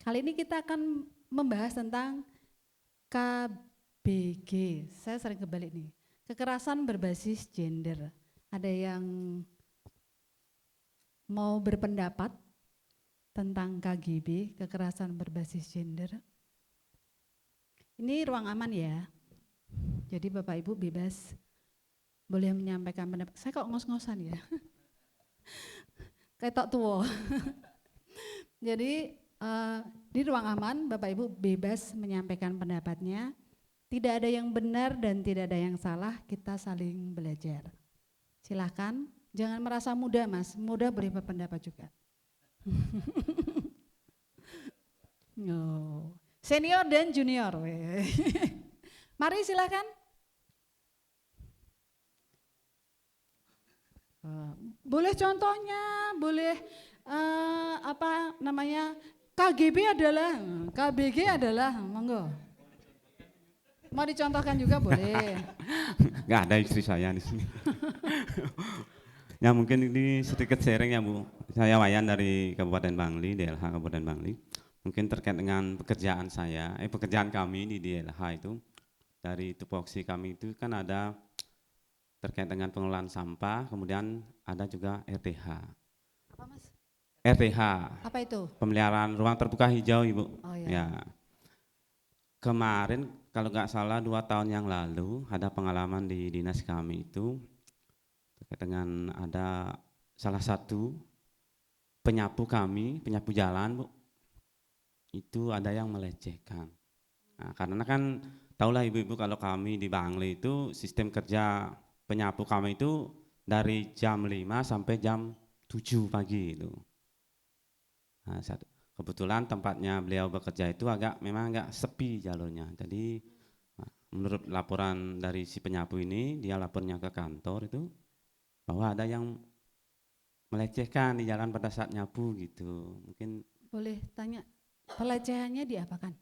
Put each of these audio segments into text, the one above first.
Kali ini kita akan membahas tentang KBG. Saya sering kebalik nih. Kekerasan berbasis gender. Ada yang mau berpendapat tentang KGB, kekerasan berbasis gender? Ini ruang aman ya. Jadi Bapak Ibu bebas boleh menyampaikan pendapat. Saya kok ngos-ngosan ya. Kayak tok tua. Jadi di ruang aman Bapak Ibu bebas menyampaikan pendapatnya. Tidak ada yang benar dan tidak ada yang salah, kita saling belajar. Silakan, jangan merasa muda Mas, muda boleh berpendapat juga. Oh. Senior dan junior. Mari silakan. Boleh contohnya, boleh apa namanya, KBG adalah, monggo. Mau dicontohkan juga boleh. Nggak ada istri saya di sini. Ya mungkin ini sedikit sharing ya Bu. Saya Wayan dari Kabupaten Bangli, DLH Kabupaten Bangli. Mungkin terkait dengan pekerjaan saya, pekerjaan kami di DLH itu, dari tupoksi kami itu kan ada terkait dengan pengelolaan sampah, kemudian ada juga RTH. Apa Mas? RTH. Apa itu? Pemeliharaan ruang terbuka hijau Ibu. Oh ya. Ya. Kemarin kalau nggak salah 2 tahun yang lalu ada pengalaman di dinas kami itu terkait dengan ada salah satu penyapu kami, penyapu jalan Bu, itu ada yang melecehkan. Nah, karena kan tahulah ibu-ibu kalau kami di Bangli itu sistem kerja penyapu kami itu dari jam 5 sampai jam 7 pagi itu. Nah, kebetulan tempatnya beliau bekerja itu memang agak sepi jalurnya. Jadi menurut laporan dari si penyapu ini, dia lapornya ke kantor itu bahwa ada yang melecehkan di jalan pada saat nyapu gitu. Mungkin boleh tanya pelecehannya diapakan?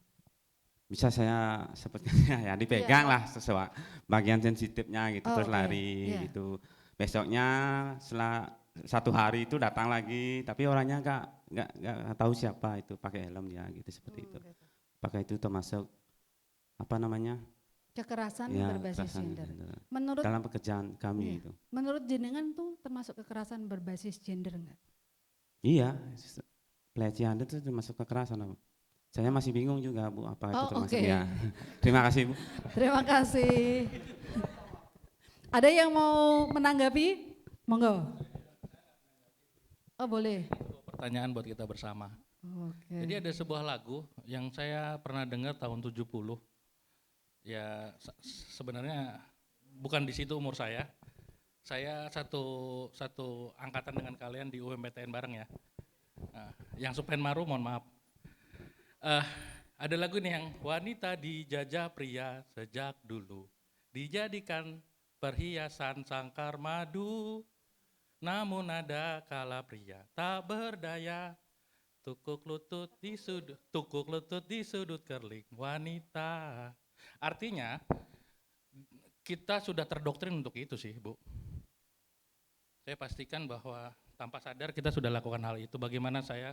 bisa saya sepertinya ya dipegang Iya. lah sesuai bagian sensitifnya gitu, terus lari Iya. gitu. Besoknya setelah 1 hari itu datang lagi, tapi orangnya nggak tahu siapa itu, pakai helm dia gitu seperti itu. Gitu. Pakai itu termasuk apa namanya? Kekerasan Ya, berbasis kekerasan gender. gender. Menurut Dalam pekerjaan kami itu. menurut jenengan tuh termasuk kekerasan berbasis gender enggak? Iya, pelecehan itu termasuk kekerasan apa? Saya masih bingung juga Bu, apa itu termasuk ya. Terima kasih Bu. Terima kasih. Ada yang mau menanggapi? Monggo. Oh boleh. Pertanyaan buat kita bersama. Jadi ada sebuah lagu yang saya pernah dengar tahun 70. Ya sebenarnya bukan di situ umur saya. Saya satu angkatan dengan kalian di UMPTN bareng ya. Yang Supen Maru, mohon maaf. Ada lagu nih yang wanita dijajah pria sejak dulu, dijadikan perhiasan sangkar madu, namun ada kala pria tak berdaya, tukuk lutut di sudut kerling wanita. Artinya kita sudah terdoktrin untuk itu sih Bu. Saya pastikan bahwa tanpa sadar kita sudah lakukan hal itu. Bagaimana saya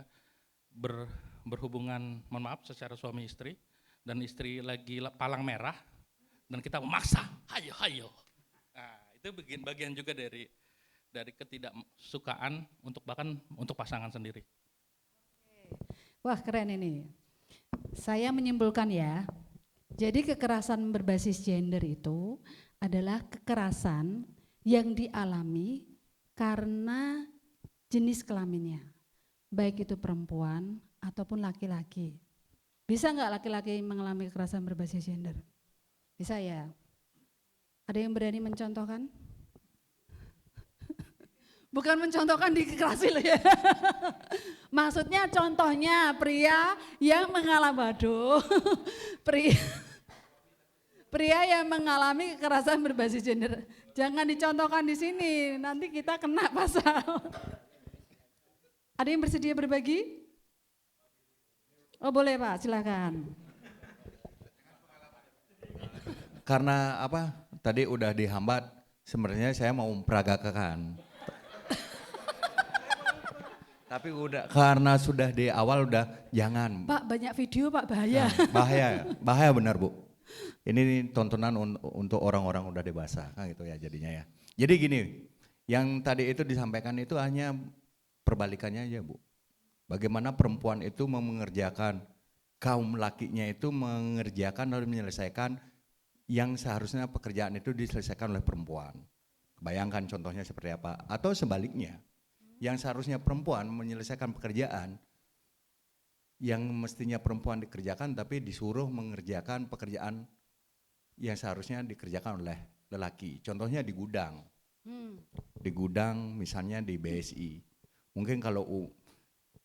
berhubungan, mohon maaf, secara suami istri, dan istri lagi palang merah, dan kita memaksa, hayo. Nah, itu bagian juga dari ketidaksukaan bahkan untuk pasangan sendiri. Wah keren ini. Saya menyimpulkan ya, jadi kekerasan berbasis gender itu adalah kekerasan yang dialami karena jenis kelaminnya, baik itu perempuan ataupun laki-laki. Bisa nggak laki-laki mengalami kekerasan berbasis gender? Bisa ya? Ada yang berani mencontohkan? Bukan mencontohkan dikerasin loh ya. Maksudnya contohnya pria yang mengalami pria yang mengalami kekerasan berbasis gender. Jangan dicontohkan di sini, nanti kita kena pasal. Ada yang bersedia berbagi? Oh boleh Pak, silakan. Karena apa? Tadi udah dihambat, sebenarnya saya mau memperagakan. Tapi Tapi udah karena sudah di awal udah jangan. Pak banyak video Pak, bahaya. Bahaya benar Bu. Ini tontonan untuk orang-orang udah dewasa kan gitu ya jadinya ya. Jadi gini, yang tadi itu disampaikan itu hanya perbalikannya aja Bu. Bagaimana perempuan itu mengerjakan, kaum lakinya itu mengerjakan lalu menyelesaikan yang seharusnya pekerjaan itu diselesaikan oleh perempuan. Bayangkan contohnya seperti apa. Atau sebaliknya, yang seharusnya perempuan menyelesaikan pekerjaan yang mestinya perempuan dikerjakan tapi disuruh mengerjakan pekerjaan yang seharusnya dikerjakan oleh lelaki. Contohnya di gudang. Di gudang misalnya di BSI. Mungkin kalau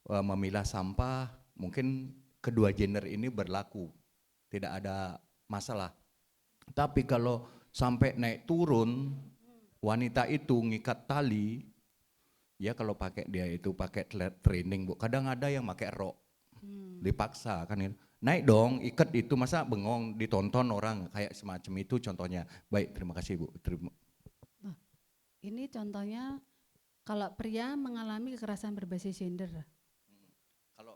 memilah sampah mungkin kedua gender ini berlaku. Tidak ada masalah. Tapi kalau sampai naik turun wanita itu ngikat tali, ya kalau pakai dia itu pakai training Bu. Kadang ada yang pakai rok, dipaksa kan itu. Naik dong, ikat itu masa bengong ditonton orang kayak semacam itu contohnya. Baik, terima kasih Bu. Ini contohnya kalau pria mengalami kekerasan berbasis gender. Kalau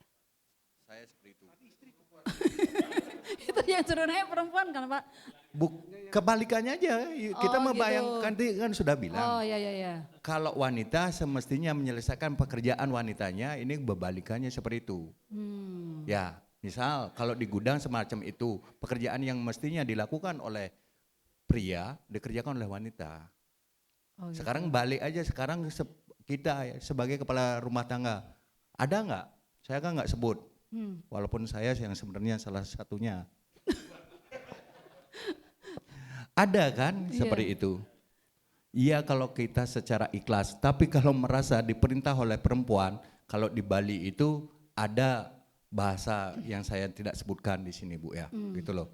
saya seperti itu. Itu yang suruh naik perempuan kan Pak? Kebalikannya aja, kita membayangkan gitu. kan sudah bilang. Oh iya. Kalau wanita semestinya menyelesaikan pekerjaan wanitanya, ini berbalikannya seperti itu. Ya, misal kalau di gudang semacam itu, pekerjaan yang mestinya dilakukan oleh pria, dikerjakan oleh wanita. Oh, gitu. Sekarang balik aja, sekarang kita sebagai kepala rumah tangga, ada nggak? Saya kan nggak sebut, walaupun saya yang sebenarnya salah satunya. Ada kan seperti itu. Iya kalau kita secara ikhlas, tapi kalau merasa diperintah oleh perempuan, kalau di Bali itu ada bahasa yang saya tidak sebutkan di sini Bu ya, gitu loh.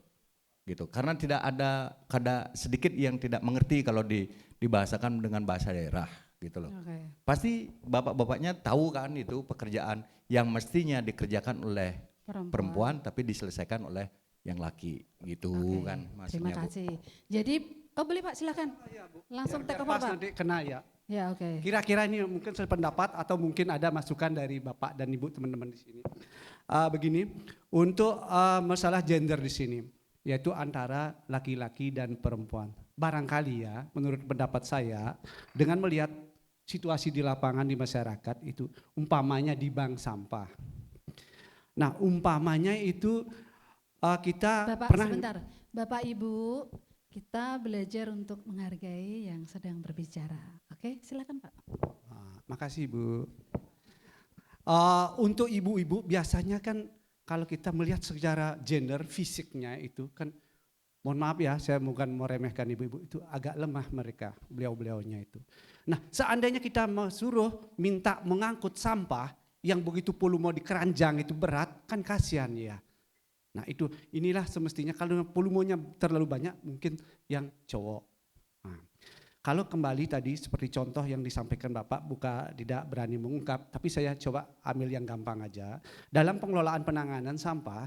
Gitu. Karena tidak ada sedikit yang tidak mengerti kalau dibahasakan dengan bahasa daerah gitu loh. Okay. Pasti bapak-bapaknya tahu kan itu pekerjaan yang mestinya dikerjakan oleh perempuan tapi diselesaikan oleh yang laki gitu kan maksudnya. Terima kasih. Bu. Jadi boleh Pak silakan. Langsung take over Pak. Nanti kena ya. Ya oke. Kira-kira ini mungkin sependapat atau mungkin ada masukan dari Bapak dan Ibu teman-teman di sini. Begini, untuk masalah gender di sini, yaitu antara laki-laki dan perempuan. Barangkali ya, menurut pendapat saya, dengan melihat situasi di lapangan di masyarakat itu, umpamanya di bank sampah. Nah, umpamanya itu kita Bapak, pernah. Sebentar, Bapak Ibu, kita belajar untuk menghargai yang sedang berbicara. Oke, silakan Pak. Makasih Bu. Untuk ibu-ibu biasanya kan kalau kita melihat secara gender fisiknya itu kan, mohon maaf ya saya bukan meremehkan ibu-ibu, itu agak lemah mereka, beliau-beliaunya itu. Nah seandainya kita suruh minta mengangkut sampah yang begitu puluh mau dikeranjang itu berat, kan kasihan ya. Nah inilah semestinya kalau volumenya terlalu banyak mungkin yang cowok. Nah, kalau kembali tadi seperti contoh yang disampaikan Bapak tidak berani mengungkap, tapi saya coba ambil yang gampang aja. Dalam pengelolaan penanganan sampah,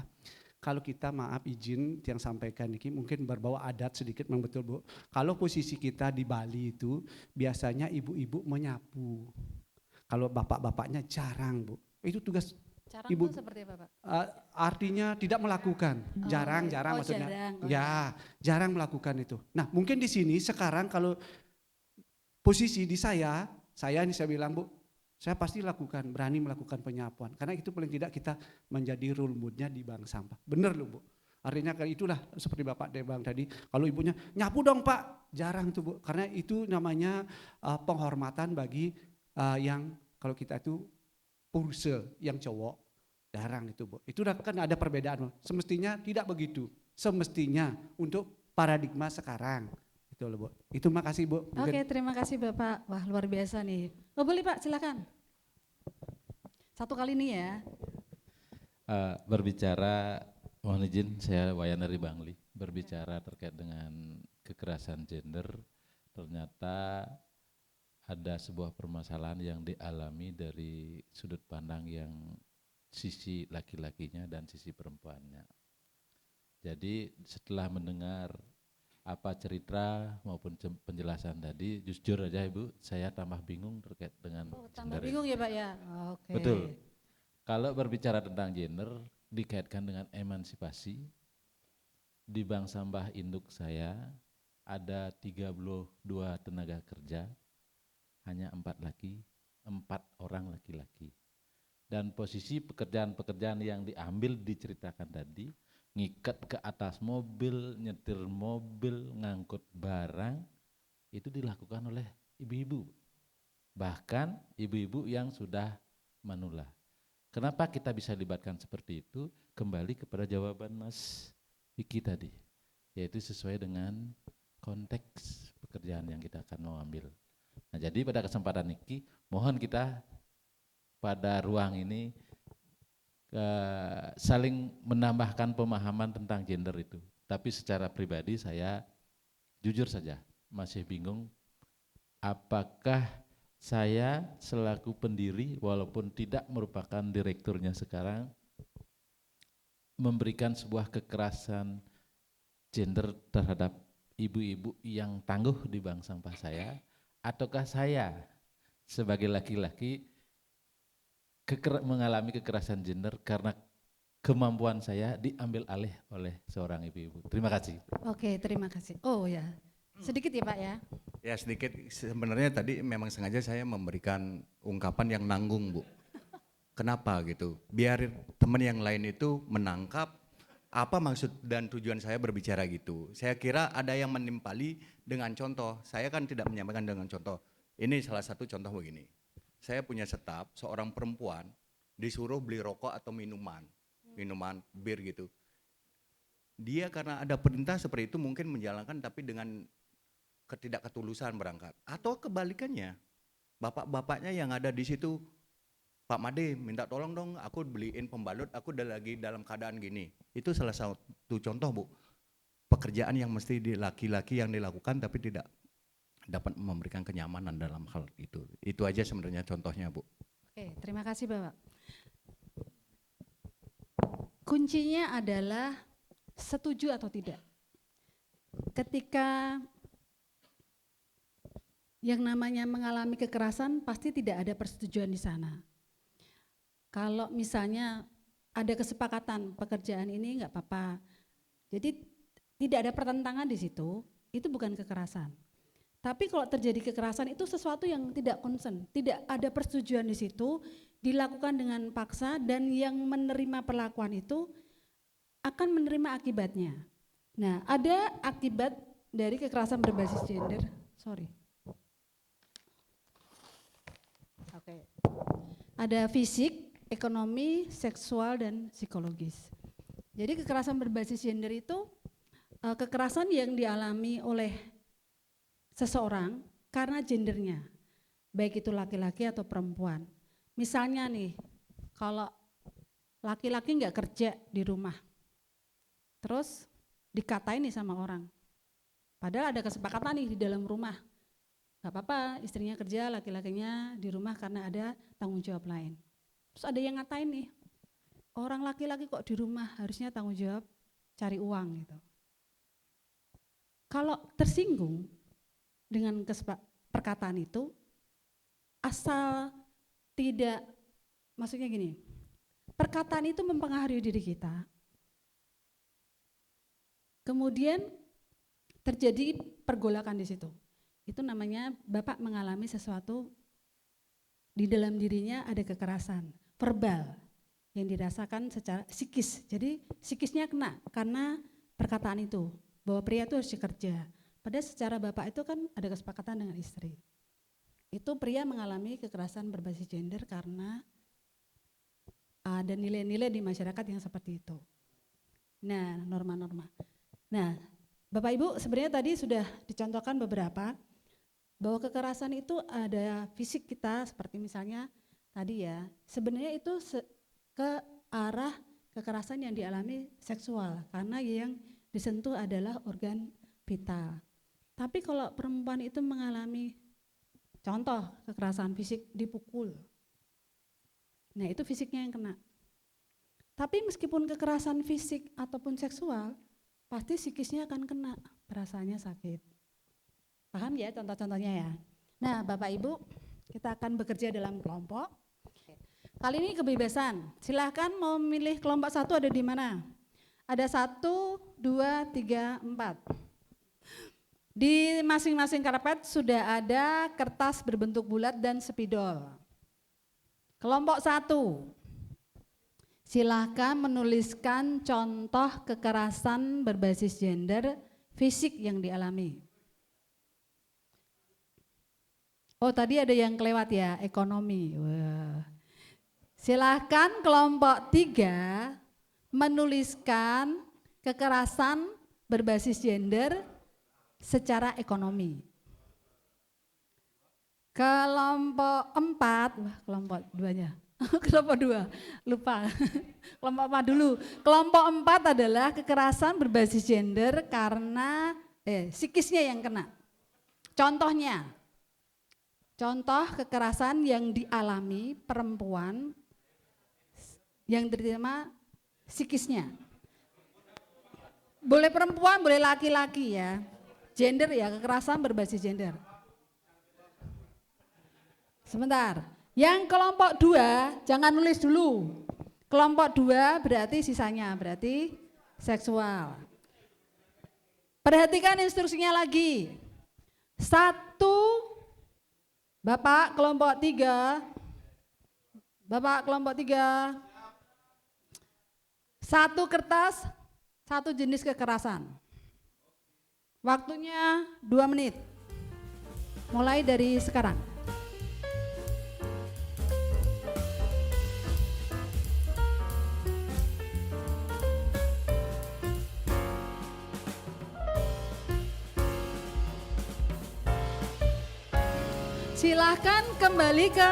kalau kita maaf izin yang sampaikan ini mungkin berbau adat sedikit memang betul Bu. Kalau posisi kita di Bali itu biasanya ibu-ibu menyapu. Kalau bapak-bapaknya jarang Bu. Itu tugas Jarang ibu. Itu seperti apa Pak? Artinya tidak melakukan, jarang maksudnya. Jarang. Ya, jarang melakukan itu. Nah mungkin di sini sekarang kalau posisi di saya ini saya bilang Bu, saya pasti lakukan, berani melakukan penyapuan. Karena itu paling tidak kita menjadi role moodnya di bank sampah. Benar loh Bu. Artinya itulah seperti Bapak Debang tadi, kalau ibunya nyapu dong Pak, jarang tuh Bu. Karena itu namanya penghormatan bagi yang kalau kita itu purse yang cowok, jarang itu Bu. Itu kan ada perbedaan. Semestinya tidak begitu. Semestinya untuk paradigma sekarang. Itu loh Bu. Itu makasih Bu. Oke, terima kasih Bapak. Wah luar biasa nih. Boleh Pak silakan. Satu kali ini ya. Berbicara, mohon izin saya Wayan dari Bangli. Berbicara terkait dengan kekerasan gender, ternyata ada sebuah permasalahan yang dialami dari sudut pandang yang sisi laki-lakinya dan sisi perempuannya. Jadi setelah mendengar apa cerita maupun penjelasan tadi, jujur aja Ibu, saya tambah bingung terkait dengan tambah bingung ya Pak ya? Oke. Betul. Kalau berbicara tentang gender dikaitkan dengan emansipasi, di bank sampah induk saya ada 32 tenaga kerja, hanya 4 orang laki-laki. Dan posisi pekerjaan-pekerjaan yang diambil diceritakan tadi, ngikat ke atas mobil, nyetir mobil, ngangkut barang, itu dilakukan oleh ibu-ibu. Bahkan ibu-ibu yang sudah manula. Kenapa kita bisa libatkan seperti itu? Kembali kepada jawaban Mas Vicky tadi, yaitu sesuai dengan konteks pekerjaan yang kita akan mau ambil. Nah, jadi pada kesempatan ini mohon kita pada ruang ini saling menambahkan pemahaman tentang gender itu. Tapi secara pribadi saya jujur saja masih bingung apakah saya selaku pendiri walaupun tidak merupakan direkturnya sekarang memberikan sebuah kekerasan gender terhadap ibu-ibu yang tangguh di bank sampah saya, ataukah saya sebagai laki-laki mengalami kekerasan gender karena kemampuan saya diambil alih oleh seorang ibu-ibu. Terima kasih. Oke, terima kasih. Oh ya, sedikit ya Pak ya. Ya sedikit, sebenarnya tadi memang sengaja saya memberikan ungkapan yang nanggung Bu. Kenapa gitu? Biar teman yang lain itu menangkap apa maksud dan tujuan saya berbicara gitu. Saya kira ada yang menimpali dengan contoh. Saya kan tidak menyampaikan dengan contoh. Ini salah satu contoh begini. Saya punya staf, seorang perempuan disuruh beli rokok atau minuman bir gitu. Dia karena ada perintah seperti itu mungkin menjalankan tapi dengan ketidakketulusan berangkat. Atau kebalikannya, bapak-bapaknya yang ada di situ, Pak Made minta tolong dong aku beliin pembalut, aku udah lagi dalam keadaan gini. Itu salah satu contoh Bu, pekerjaan yang mesti di laki-laki yang dilakukan tapi tidak dapat memberikan kenyamanan dalam hal itu. Itu aja sebenarnya contohnya Bu. Oke, terima kasih Bapak. Kuncinya adalah setuju atau tidak. Ketika yang namanya mengalami kekerasan pasti tidak ada persetujuan di sana. Kalau misalnya ada kesepakatan pekerjaan ini enggak apa-apa. Jadi tidak ada pertentangan di situ, itu bukan kekerasan. Tapi kalau terjadi kekerasan itu sesuatu yang tidak concern, tidak ada persetujuan di situ, dilakukan dengan paksa dan yang menerima perlakuan itu akan menerima akibatnya. Nah, ada akibat dari kekerasan berbasis gender. Oke. Ada fisik, ekonomi, seksual dan psikologis. Jadi kekerasan berbasis gender itu kekerasan yang dialami oleh seseorang karena gendernya, baik itu laki-laki atau perempuan. Misalnya nih, kalau laki-laki nggak kerja di rumah, terus dikatain nih sama orang, padahal ada kesepakatan nih di dalam rumah, nggak apa-apa istrinya kerja, laki-lakinya di rumah karena ada tanggung jawab lain. Terus ada yang ngatain nih, orang laki-laki kok di rumah harusnya tanggung jawab cari uang gitu. Kalau tersinggung dengan perkataan itu, asal tidak, maksudnya gini, perkataan itu mempengaruhi diri kita, kemudian terjadi pergolakan di situ. Itu namanya Bapak mengalami sesuatu di dalam dirinya ada kekerasan verbal yang dirasakan secara psikis. Jadi psikisnya kena karena perkataan itu, bahwa pria itu harus bekerja. Padahal secara Bapak itu kan ada kesepakatan dengan istri. Itu pria mengalami kekerasan berbasis gender karena ada nilai-nilai di masyarakat yang seperti itu. Nah, norma-norma. Nah, Bapak Ibu sebenarnya tadi sudah dicontohkan beberapa bahwa kekerasan itu ada fisik kita seperti misalnya tadi ya, sebenarnya itu ke arah kekerasan yang dialami seksual karena yang disentuh adalah organ vital. Tapi kalau perempuan itu mengalami contoh kekerasan fisik dipukul, nah itu fisiknya yang kena. Tapi meskipun kekerasan fisik ataupun seksual, pasti psikisnya akan kena, perasaannya sakit. Paham ya contoh-contohnya ya? Nah Bapak Ibu, kita akan bekerja dalam kelompok. Kali ini kebebasan. Silahkan mau milih kelompok 1 ada di mana? Ada 1, 2, 3, 4. Di masing-masing karpet sudah ada kertas berbentuk bulat dan spidol. Kelompok 1. Silahkan menuliskan contoh kekerasan berbasis gender fisik yang dialami. Oh tadi ada yang kelewat ya, ekonomi. Wah. Silahkan kelompok 3 menuliskan kekerasan berbasis gender secara ekonomi. Kelompok 4, wah kelompok 2-nya. Kelompok 2, lupa. Kelompok 4 dulu. Kelompok 4 adalah kekerasan berbasis gender karena psikisnya yang kena. Contohnya, contoh kekerasan yang dialami perempuan yang diterima psikisnya. Boleh perempuan, boleh laki-laki ya. Gender ya, kekerasan berbasis gender. Sebentar. Yang kelompok 2 jangan nulis dulu. Kelompok 2 berarti sisanya, berarti seksual. Perhatikan instruksinya lagi. 1, Bapak kelompok 3. Bapak kelompok 3. 1 kertas, 1 jenis kekerasan. Waktunya 2 menit. Mulai dari sekarang. Silahkan kembali ke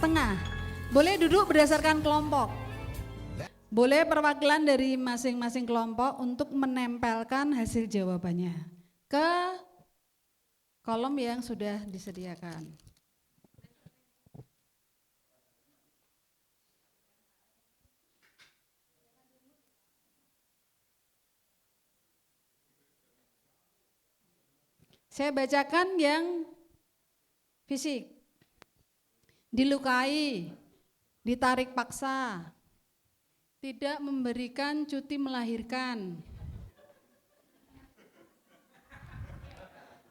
tengah. Boleh duduk berdasarkan kelompok. Boleh perwakilan dari masing-masing kelompok untuk menempelkan hasil jawabannya ke kolom yang sudah disediakan. Saya bacakan yang fisik. Dilukai, ditarik paksa, tidak memberikan cuti melahirkan,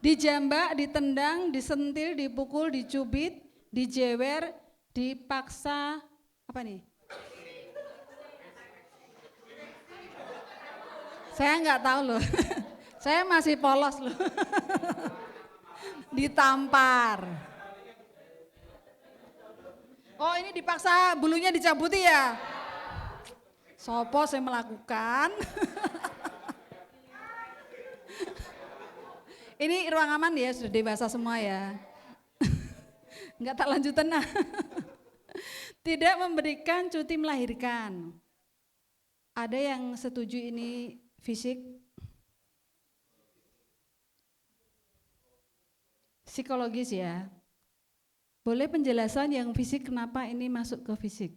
dijambak, ditendang, disentil, dipukul, dicubit, dijewer, dipaksa, apa nih? Saya nggak tahu loh, saya masih polos loh. Ditampar. Oh ini dipaksa bulunya dicabuti ya? Sopo saya melakukan. Ini ruang aman ya, sudah dewasa semua ya. Enggak tak lanjutan nah. Tidak memberikan cuti melahirkan. Ada yang setuju ini fisik? Psikologis ya. Boleh penjelasan yang fisik kenapa ini masuk ke fisik?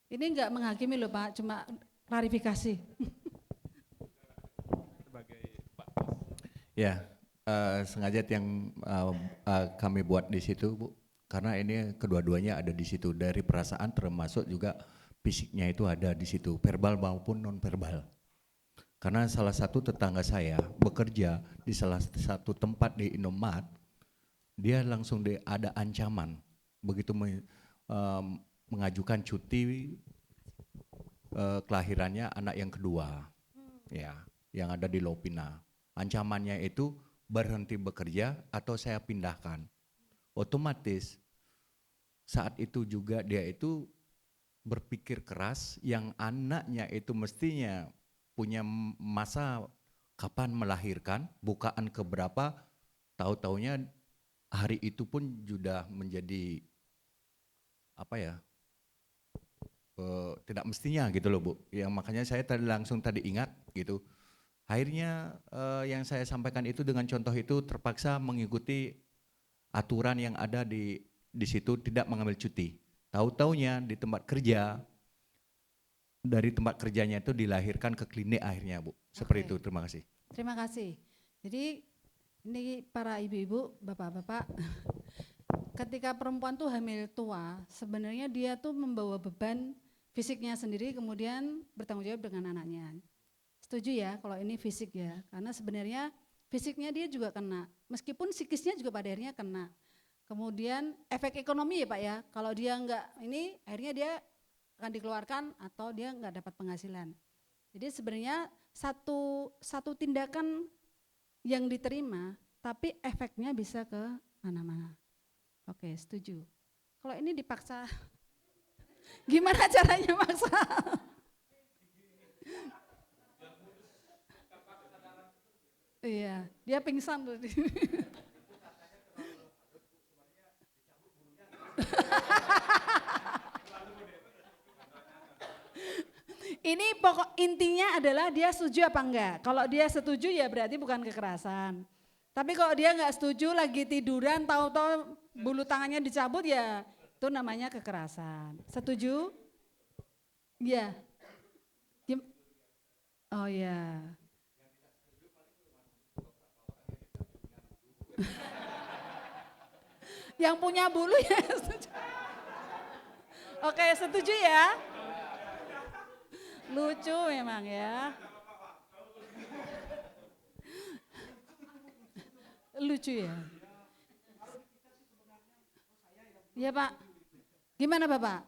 Ini enggak menghakimi loh Pak, cuma klarifikasi. Ya, sengaja yang kami buat di situ Bu, karena ini kedua-duanya ada di situ, dari perasaan termasuk juga fisiknya itu ada di situ, verbal maupun non verbal. Karena salah satu tetangga saya bekerja di salah satu tempat di Indomaret, dia langsung ada ancaman begitu mengajukan cuti kelahirannya anak yang kedua, ya, yang ada di Lopina. Ancamannya itu berhenti bekerja atau saya pindahkan. Otomatis saat itu juga dia itu berpikir keras, yang anaknya itu mestinya punya masa kapan melahirkan, bukaan keberapa, tahu-taunya hari itu pun sudah menjadi apa ya, tidak mestinya gitu loh Bu. Yang makanya saya langsung ingat gitu. Akhirnya yang saya sampaikan itu dengan contoh itu terpaksa mengikuti aturan yang ada di situ, tidak mengambil cuti. Tahu-taunya di tempat kerja, dari tempat kerjanya itu dilahirkan ke klinik akhirnya Bu. Seperti itu, terima kasih. Terima kasih. Jadi ini para ibu-ibu, bapak-bapak, ketika perempuan tuh hamil tua, sebenarnya dia tuh membawa beban fisiknya sendiri kemudian bertanggung jawab dengan anaknya. Setuju ya kalau ini fisik ya, karena sebenarnya fisiknya dia juga kena, meskipun psikisnya juga pada akhirnya kena. Kemudian efek ekonomi ya Pak ya, kalau dia enggak ini akhirnya dia akan dikeluarkan atau dia enggak dapat penghasilan. Jadi sebenarnya satu tindakan yang diterima, tapi efeknya bisa ke mana-mana. Oke, setuju. Kalau ini dipaksa, gimana caranya maksa? Iya, dia pingsan tuh. Ini pokok intinya adalah dia setuju apa enggak. Kalau dia setuju ya berarti bukan kekerasan. Tapi kalau dia enggak setuju lagi tiduran tahu-tahu bulu tangannya dicabut ya itu namanya kekerasan. Setuju? Iya. Oh ya. Yang punya bulu ya setuju. Oke, setuju ya? Lucu memang ya. Lucu ya. Iya Pak. Gimana Bapak?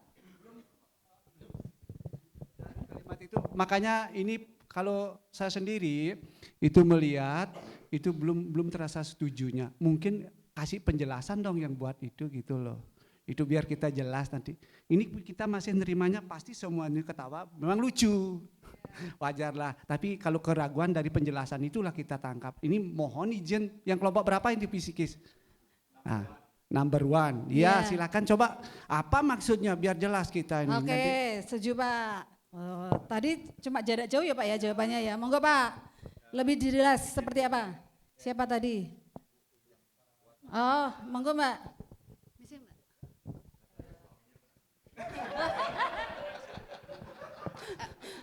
Kalimat itu makanya ini kalau saya sendiri itu melihat itu belum terasa setujunya. Mungkin kasih penjelasan dong yang buat itu gitu loh. Itu biar kita jelas nanti. Ini kita masih nerimanya pasti semuanya ketawa, memang lucu. Wajarlah. Tapi kalau keraguan dari penjelasan itulah kita tangkap. Ini mohon izin yang kelompok berapa yang di psikis? Nah, number 1. Ya, silakan coba apa maksudnya biar jelas kita ini. Oke, setuju Pak. Oh, tadi cuma jarak jauh ya Pak ya jawabannya ya. Monggo Pak. Lebih jelas seperti apa? Siapa tadi? Oh, monggo Mbak.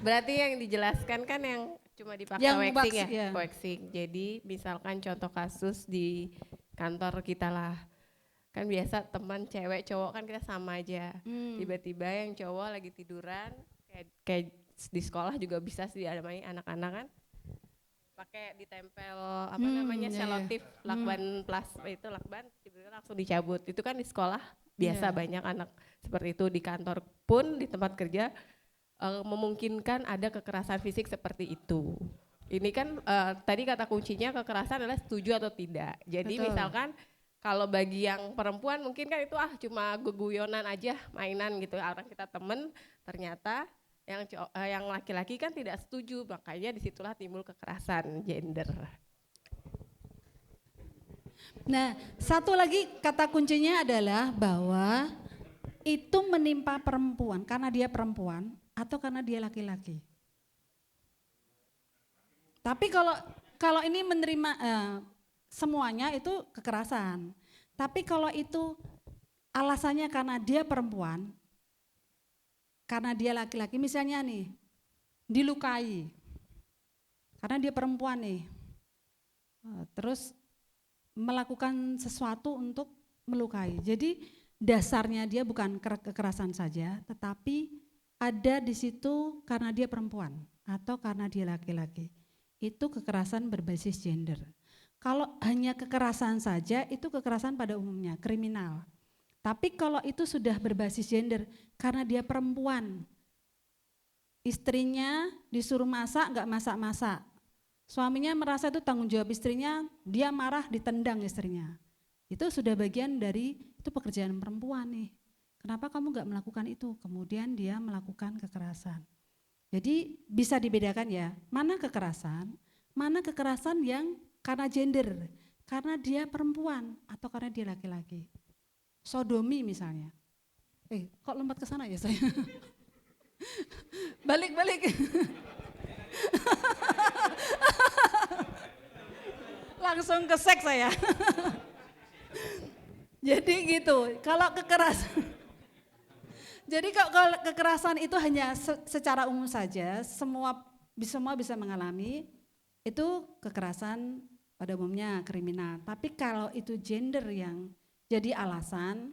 Berarti yang dijelaskan kan yang cuma dipaksa Yang waxing ya? iya. Waxing. Jadi misalkan contoh kasus di kantor kita lah. Kan biasa teman cewek cowok kan kita sama aja. Tiba-tiba yang cowok lagi tiduran kayak di sekolah juga bisa sih ada main anak-anak kan. Pakai ditempel apa namanya selotip lakban plus itu lakban tiba-tiba langsung dicabut. Itu kan di sekolah biasa banyak anak seperti itu, di kantor pun di tempat kerja memungkinkan ada kekerasan fisik seperti itu. Ini kan tadi kata kuncinya kekerasan adalah setuju atau tidak. Jadi misalkan kalau bagi yang perempuan mungkin kan itu cuma guyonan aja, mainan gitu. Orang kita temen, ternyata yang laki-laki kan tidak setuju, makanya disitulah timbul kekerasan gender. Nah, satu lagi kata kuncinya adalah bahwa itu menimpa perempuan karena dia perempuan atau karena dia laki-laki. Tapi kalau ini menerima semuanya itu kekerasan. Tapi kalau itu alasannya karena dia perempuan, karena dia laki-laki, misalnya nih dilukai, karena dia perempuan nih, terus melakukan sesuatu untuk melukai. Jadi dasarnya dia bukan kekerasan saja, tetapi ada di situ karena dia perempuan atau karena dia laki-laki. Itu kekerasan berbasis gender. Kalau hanya kekerasan saja itu kekerasan pada umumnya, kriminal. Tapi kalau itu sudah berbasis gender karena dia perempuan, istrinya disuruh masak enggak masak-masak. Suaminya merasa itu tanggung jawab istrinya, dia marah ditendang istrinya. Itu sudah bagian dari itu pekerjaan perempuan nih. Kenapa kamu enggak melakukan itu? Kemudian dia melakukan kekerasan. Jadi bisa dibedakan ya, mana kekerasan yang karena gender, karena dia perempuan atau karena dia laki-laki. Sodomi misalnya. Kok lompat ke sana ya saya? Balik. Langsung ke seks saya. Jadi gitu, kalau kekerasan. Jadi kalau kekerasan itu hanya secara umum saja, semua bisa mengalami, itu kekerasan pada umumnya kriminal. Tapi kalau itu gender jadi alasan,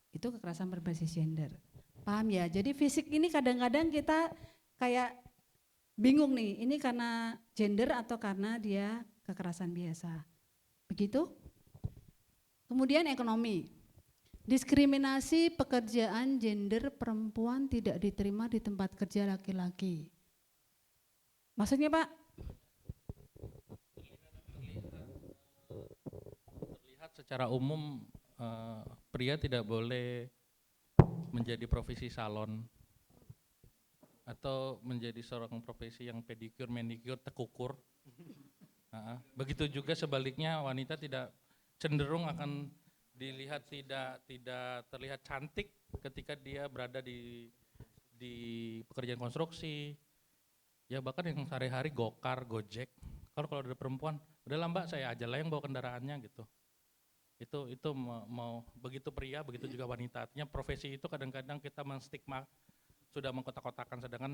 itu kekerasan berbasis gender. Paham ya? Jadi fisik ini kadang-kadang kita kayak bingung nih, ini karena gender atau karena dia kekerasan biasa. Begitu? Kemudian ekonomi. Diskriminasi pekerjaan gender perempuan tidak diterima di tempat kerja laki-laki. Maksudnya Pak? Terlihat secara umum pria tidak boleh menjadi profesi salon atau menjadi seorang profesi yang pedicure, manicure, tekukur. Begitu juga sebaliknya, wanita tidak cenderung akan dilihat tidak terlihat cantik ketika dia berada di pekerjaan konstruksi. Ya bahkan yang sehari-hari gokar, gojek. Kalau ada perempuan, udahlah Mbak saya aja lah yang bawa kendaraannya gitu. Itu mau begitu pria, begitu juga wanita. Artinya profesi itu kadang-kadang kita menstigma, sudah mengkotak-kotakan, sedangkan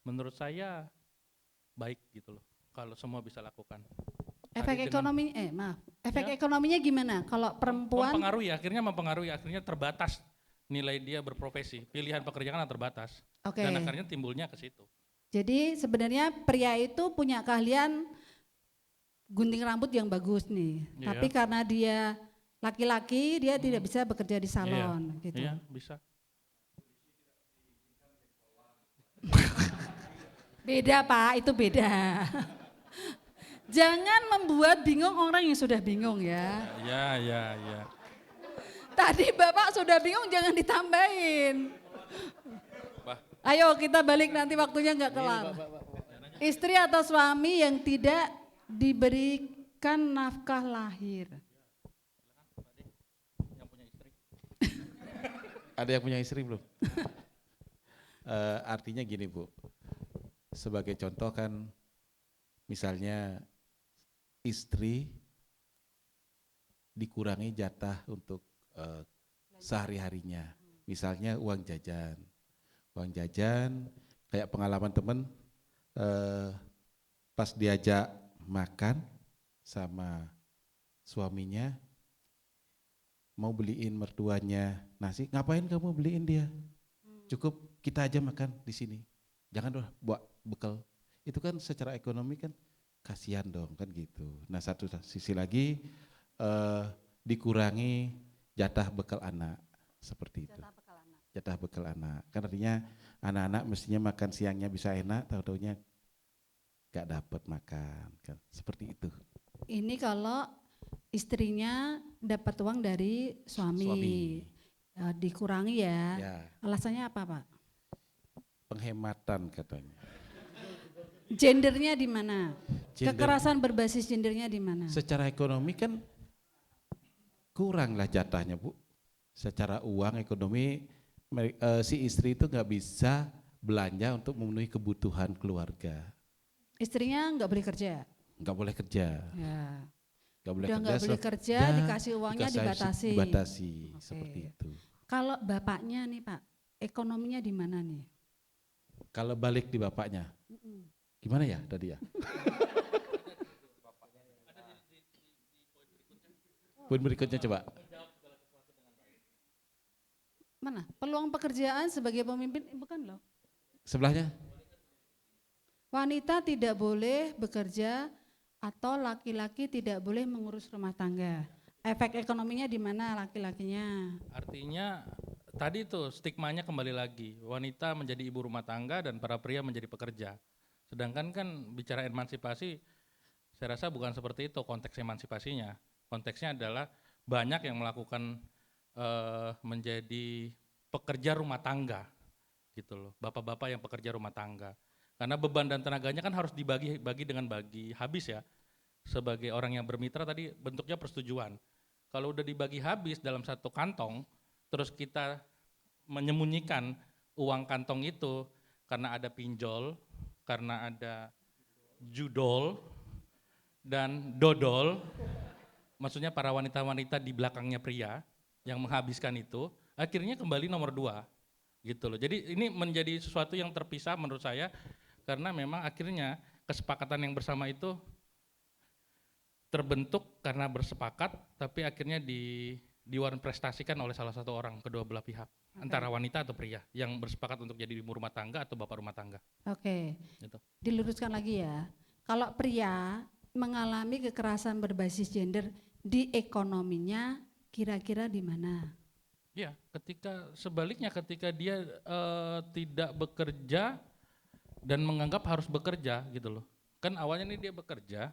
menurut saya baik gitu loh kalau semua bisa lakukan. Efek ekonomi, efek ekonominya gimana? Kalau perempuan mempengaruhi, akhirnya terbatas nilai dia berprofesi, pilihan pekerjaan terbatas. Oke. Dan akhirnya timbulnya ke situ. Jadi sebenarnya pria itu punya keahlian gunting rambut yang bagus nih, Iya. tapi karena dia laki-laki dia tidak bisa bekerja di salon gitu. Iya, bisa. Beda Pak, itu beda. Jangan membuat bingung orang yang sudah bingung ya. Ya. Tadi Bapak sudah bingung, jangan ditambahin. Ayo kita balik, nanti waktunya nggak kelar. Istri atau suami yang tidak diberikan nafkah lahir. Ada yang punya istri belum? Artinya gini Bu, sebagai contoh kan misalnya istri dikurangi jatah untuk sehari-harinya, misalnya uang jajan kayak pengalaman temen pas diajak makan sama suaminya mau beliin mertuanya nasi, ngapain kamu beliin dia, cukup kita aja makan di sini, jangan dong buat bekal. Itu kan secara ekonomi kan kasihan dong kan gitu. Nah satu sisi lagi dikurangi jatah bekal anak seperti itu. Jatah bekal anak. Kan artinya anak-anak mestinya makan siangnya bisa enak, tahu-taunya gak dapat makan kan seperti itu. Ini kalau istrinya dapat uang dari suami. Dikurangi ya. Alasannya apa Pak? Penghematan katanya. Gendernya di mana? Kekerasan berbasis gendernya di mana? Secara ekonomi kan kurang lah jatahnya Bu. Secara uang ekonomi si istri itu nggak bisa belanja untuk memenuhi kebutuhan keluarga. Istrinya nggak boleh kerja? Nggak boleh kerja. Ya. Nggak boleh Udah kerja. nggak boleh kerja, dikasih uangnya dibatasi. Dibatasi Oke. seperti itu. Kalau bapaknya nih Pak, ekonominya di mana nih? Kalau balik di bapaknya, gimana ya tadi ya? Poin berikutnya coba. Mana? Peluang pekerjaan sebagai pemimpin, bukan loh. Sebelahnya? Wanita tidak boleh bekerja atau laki-laki tidak boleh mengurus rumah tangga. Efek ekonominya di mana laki-lakinya? Artinya tadi tuh stigmanya kembali lagi, wanita menjadi ibu rumah tangga dan para pria menjadi pekerja. Sedangkan kan bicara emansipasi, saya rasa bukan seperti itu konteks emansipasinya. Konteksnya adalah banyak yang melakukan menjadi pekerja rumah tangga gitu loh, bapak-bapak yang pekerja rumah tangga. Karena beban dan tenaganya kan harus dibagi dengan bagi habis ya. Sebagai orang yang bermitra tadi bentuknya persetujuan. Kalau udah dibagi habis dalam satu kantong, terus kita menyembunyikan uang kantong itu karena ada pinjol, karena ada judol dan dodol, maksudnya para wanita-wanita di belakangnya pria yang menghabiskan itu, akhirnya kembali nomor 2 gitu loh. Jadi ini menjadi sesuatu yang terpisah menurut saya, karena memang akhirnya kesepakatan yang bersama itu terbentuk karena bersepakat, tapi akhirnya diprestasikan oleh salah satu orang, kedua belah pihak, antara wanita atau pria yang bersepakat untuk jadi ibu rumah tangga atau bapak rumah tangga. Oke, Gitu. diluruskan lagi ya. Kalau pria mengalami kekerasan berbasis gender di ekonominya kira-kira di mana? Ya, sebaliknya ketika dia tidak bekerja dan menganggap harus bekerja gitu loh. Kan awalnya nih dia bekerja,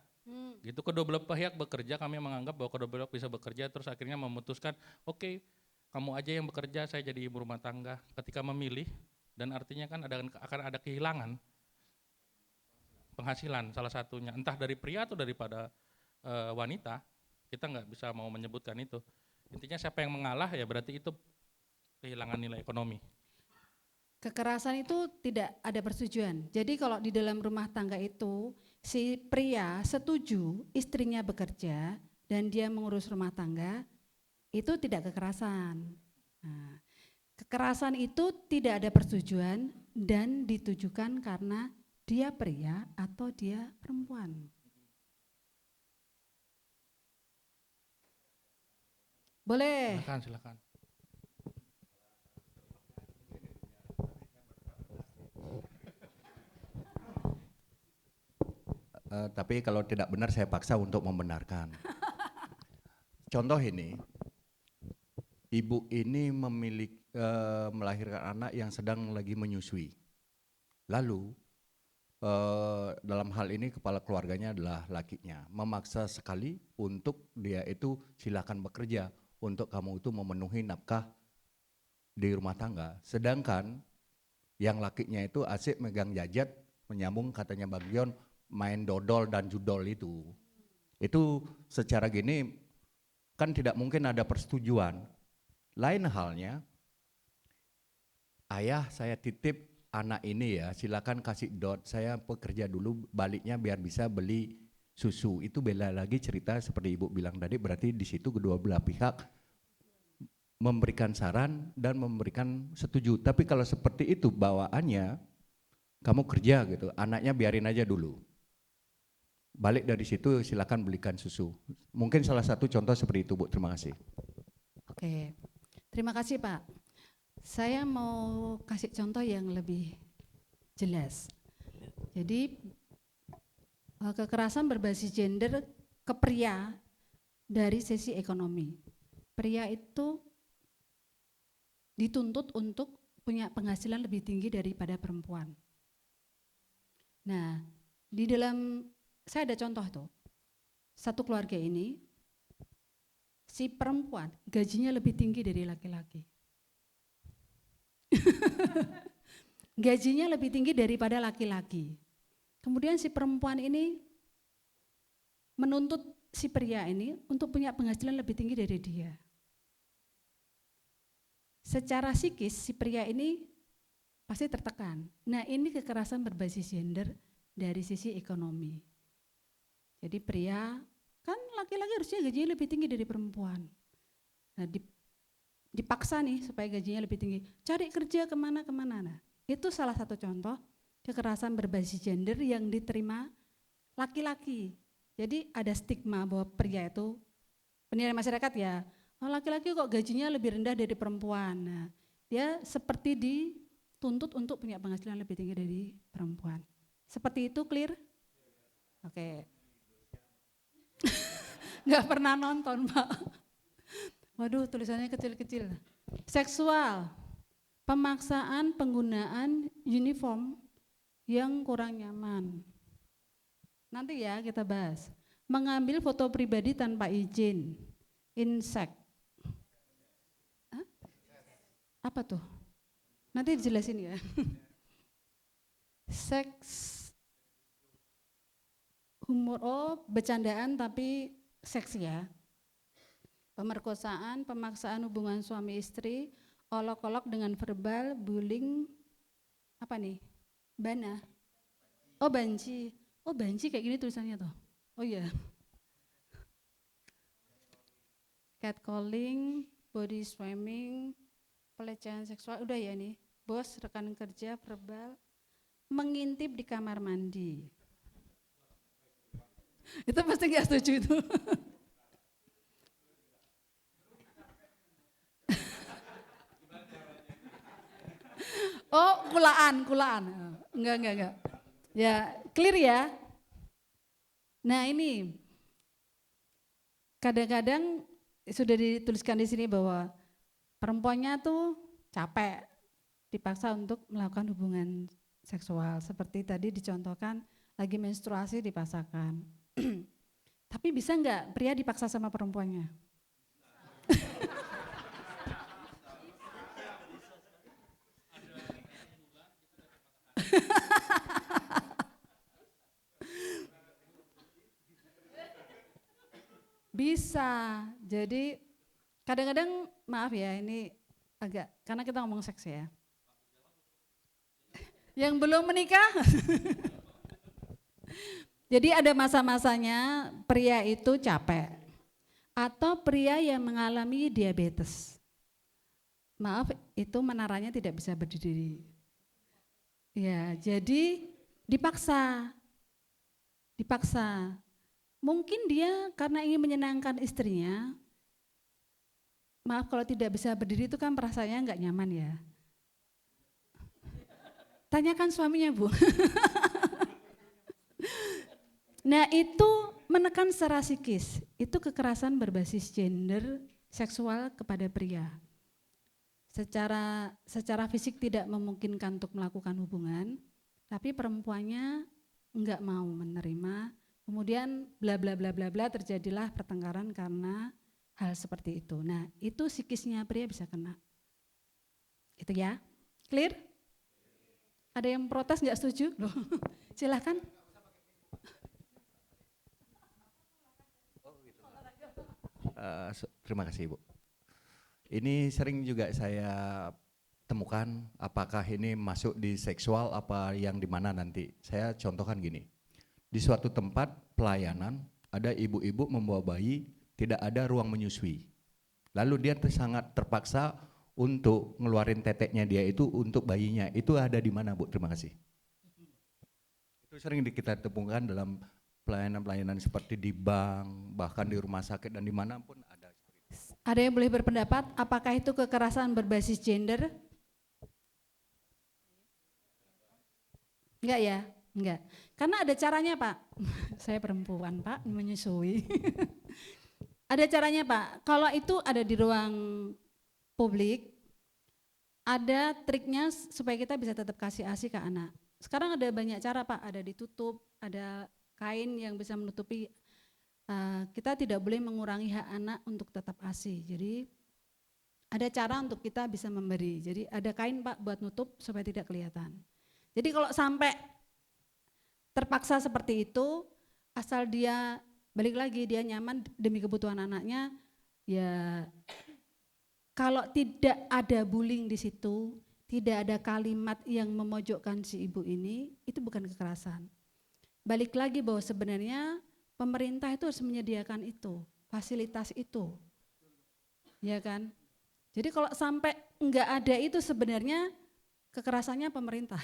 gitu, kedua belah pihak bekerja, kami menganggap bahwa kedua belah bisa bekerja, terus akhirnya memutuskan, oke, kamu aja yang bekerja, saya jadi ibu rumah tangga. Ketika memilih, dan artinya kan akan ada kehilangan penghasilan salah satunya, entah dari pria atau daripada wanita, kita nggak bisa mau menyebutkan itu. Intinya siapa yang mengalah ya berarti itu kehilangan nilai ekonomi. Kekerasan itu tidak ada persetujuan. Jadi kalau di dalam rumah tangga itu si pria setuju istrinya bekerja dan dia mengurus rumah tangga, itu tidak kekerasan. Nah, kekerasan itu tidak ada persetujuan dan ditujukan karena dia pria atau dia perempuan. Boleh. Silakan. Tapi kalau tidak benar saya paksa untuk membenarkan. Contoh ini, ibu ini melahirkan anak yang sedang lagi menyusui. Lalu dalam hal ini kepala keluarganya adalah lakinya, memaksa sekali untuk dia itu silakan bekerja untuk kamu itu memenuhi nafkah di rumah tangga. Sedangkan yang lakinya itu asik megang gadget, menyambung katanya Bang Gion, main dodol dan judol itu. Itu secara gini kan tidak mungkin ada persetujuan. Lain halnya, ayah saya titip anak ini ya, silakan kasih dot, saya bekerja dulu, baliknya biar bisa beli susu. Itu bela lagi cerita seperti ibu bilang tadi, berarti di situ kedua belah pihak memberikan saran dan memberikan setuju. Tapi kalau seperti itu bawaannya, kamu kerja gitu, anaknya biarin aja dulu. Balik dari situ silakan belikan susu. Mungkin salah satu contoh seperti itu, Bu. Terima kasih. Oke, terima kasih Pak. Saya mau kasih contoh yang lebih jelas. Jadi kekerasan berbasis gender ke pria dari sisi ekonomi. Pria itu dituntut untuk punya penghasilan lebih tinggi daripada perempuan. Nah, di dalam saya ada contoh tuh, satu keluarga ini, si perempuan gajinya lebih tinggi dari laki-laki. Gajinya lebih tinggi daripada laki-laki. Kemudian si perempuan ini menuntut si pria ini untuk punya penghasilan lebih tinggi dari dia. Secara psikis si pria ini pasti tertekan. Nah, ini kekerasan berbasis gender dari sisi ekonomi. Jadi pria, kan laki-laki harusnya gajinya lebih tinggi dari perempuan. Nah dipaksa nih supaya gajinya lebih tinggi, cari kerja kemana-kemana. Nah itu salah satu contoh kekerasan berbasis gender yang diterima laki-laki. Jadi ada stigma bahwa pria itu, penilaian masyarakat ya, oh, laki-laki kok gajinya lebih rendah dari perempuan. Nah dia seperti dituntut untuk punya penghasilan lebih tinggi dari perempuan. Seperti itu, clear? Oke. Nggak pernah nonton Pak. Waduh tulisannya kecil-kecil. Seksual, pemaksaan penggunaan uniform yang kurang nyaman. Nanti ya kita bahas. Mengambil foto pribadi tanpa izin, insek. Hah? Apa tuh? Nanti dijelasin ya. Seks, humor, oh bercandaan tapi seks ya. Pemerkosaan, pemaksaan hubungan suami istri, olok-olok dengan verbal, bullying, apa nih? Bana. Oh banci. Oh banci kayak gini tulisannya tuh. Oh iya. Catcalling, body shaming, pelecehan seksual, udah ya nih. Bos, rekan kerja, verbal, mengintip di kamar mandi. Itu pasti nggak setuju itu. Oh, kulaan. Enggak. Ya, clear ya. Nah ini, kadang-kadang sudah dituliskan di sini bahwa perempuannya tuh capek, dipaksa untuk melakukan hubungan seksual. Seperti tadi dicontohkan, lagi menstruasi dipaksakan. Tapi bisa nggak pria dipaksa sama perempuannya? Bisa. Jadi kadang-kadang maaf ya ini agak karena kita ngomong seks ya. Yang belum menikah. Jadi ada masa-masanya pria itu capek atau pria yang mengalami diabetes. Maaf, itu menaranya tidak bisa berdiri. Ya, jadi dipaksa. Mungkin dia karena ingin menyenangkan istrinya, maaf kalau tidak bisa berdiri itu kan perasaannya nggak nyaman ya. Tanyakan suaminya Bu. Nah itu menekan secara psikis, itu kekerasan berbasis gender seksual kepada pria. Secara fisik tidak memungkinkan untuk melakukan hubungan, tapi perempuannya enggak mau menerima, kemudian bla bla bla bla bla terjadilah pertengkaran karena hal seperti itu. Nah itu psikisnya pria bisa kena. Itu ya, clear? Ada yang protes nggak setuju? Loh, silahkan. Terima kasih Ibu. Ini sering juga saya temukan apakah ini masuk di seksual apa yang di mana nanti. Saya contohkan gini, di suatu tempat pelayanan ada ibu-ibu membawa bayi, tidak ada ruang menyusui. Lalu dia sangat terpaksa untuk ngeluarin teteknya dia itu untuk bayinya. Itu ada di mana Bu? Terima kasih. Itu sering kita temukan dalam pelayanan-pelayanan seperti di bank, bahkan di rumah sakit dan dimanapun ada. Ada yang boleh berpendapat apakah itu kekerasan berbasis gender? Enggak ya? Enggak. Karena ada caranya Pak. Saya perempuan Pak, menyusui. Ada caranya Pak. Kalau itu ada di ruang publik, ada triknya supaya kita bisa tetap kasih ASI ke anak. Sekarang ada banyak cara Pak, ada ditutup, ada kain yang bisa menutupi. Kita tidak boleh mengurangi hak anak untuk tetap ASI. Jadi ada cara untuk kita bisa memberi. Jadi ada kain Pak buat nutup supaya tidak kelihatan. Jadi kalau sampai terpaksa seperti itu, asal dia balik lagi dia nyaman demi kebutuhan anaknya, ya kalau tidak ada bullying di situ, tidak ada kalimat yang memojokkan si ibu ini, itu bukan kekerasan. Balik lagi bahwa sebenarnya pemerintah itu harus menyediakan itu, fasilitas itu, ya kan? Jadi kalau sampai enggak ada itu sebenarnya kekerasannya pemerintah,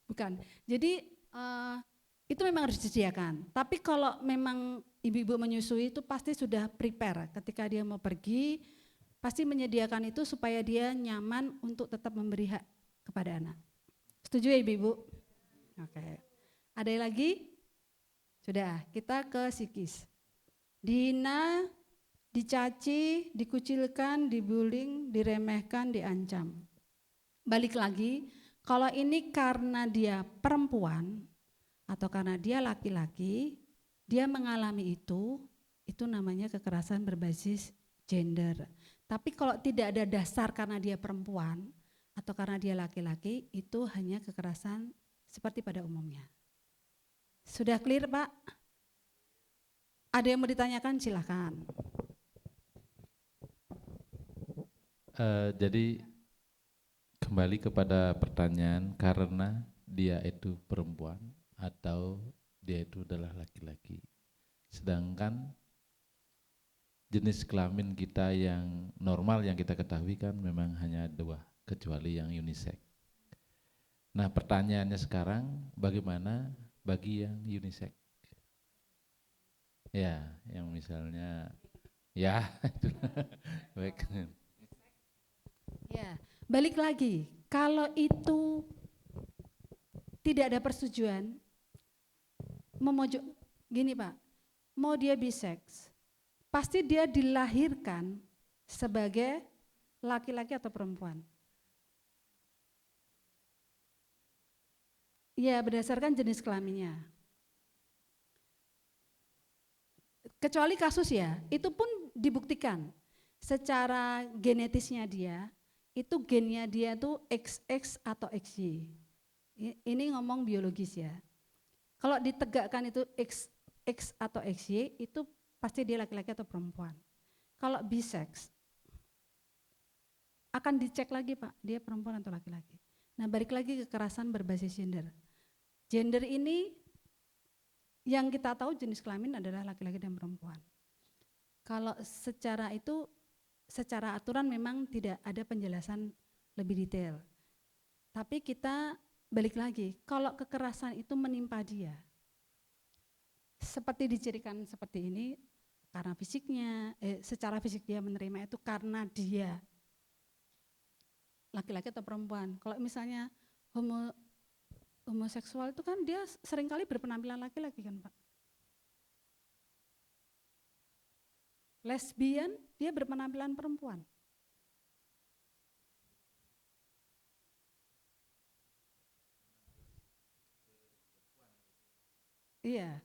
bukan. Jadi itu memang harus disediakan. Tapi kalau memang ibu-ibu menyusui itu pasti sudah prepare ketika dia mau pergi, pasti menyediakan itu supaya dia nyaman untuk tetap memberi hak kepada anak. Setuju ya ibu-ibu? Oke. Ada yang lagi? Sudah, kita ke psikis. Dihina, dicaci, dikucilkan, dibullying, diremehkan, diancam. Balik lagi, kalau ini karena dia perempuan atau karena dia laki-laki, dia mengalami itu namanya kekerasan berbasis gender. Tapi kalau tidak ada dasar karena dia perempuan atau karena dia laki-laki, itu hanya kekerasan seperti pada umumnya. Sudah clear Pak? Ada yang mau ditanyakan silakan. Jadi kembali kepada pertanyaan, karena dia itu perempuan atau dia itu adalah laki-laki. Sedangkan jenis kelamin kita yang normal yang kita ketahui kan memang hanya 2, kecuali yang unisex. Nah pertanyaannya sekarang, bagaimana bagi yang unisex? Ya, yang misalnya, ya, baik. Ya, balik lagi. Kalau itu tidak ada persetujuan, memojok gini Pak, mau dia bisex, pasti dia dilahirkan sebagai laki-laki atau perempuan. Ya, berdasarkan jenis kelaminnya. Kecuali kasus ya, itu pun dibuktikan secara genetisnya dia, itu gennya dia tuh XX atau XY. Ini ngomong biologis ya. Kalau ditegakkan itu XX atau XY, itu pasti dia laki-laki atau perempuan. Kalau bisex, akan dicek lagi Pak, dia perempuan atau laki-laki. Nah, balik lagi kekerasan berbasis gender. Gender ini yang kita tahu jenis kelamin adalah laki-laki dan perempuan. Kalau secara itu, secara aturan memang tidak ada penjelasan lebih detail. Tapi kita balik lagi, kalau kekerasan itu menimpa dia, seperti dicirikan seperti ini, karena fisiknya, secara fisik dia menerima itu karena dia laki-laki atau perempuan. Kalau misalnya homoseksual itu kan dia seringkali berpenampilan laki-laki kan Pak. Lesbian dia berpenampilan perempuan. Iya.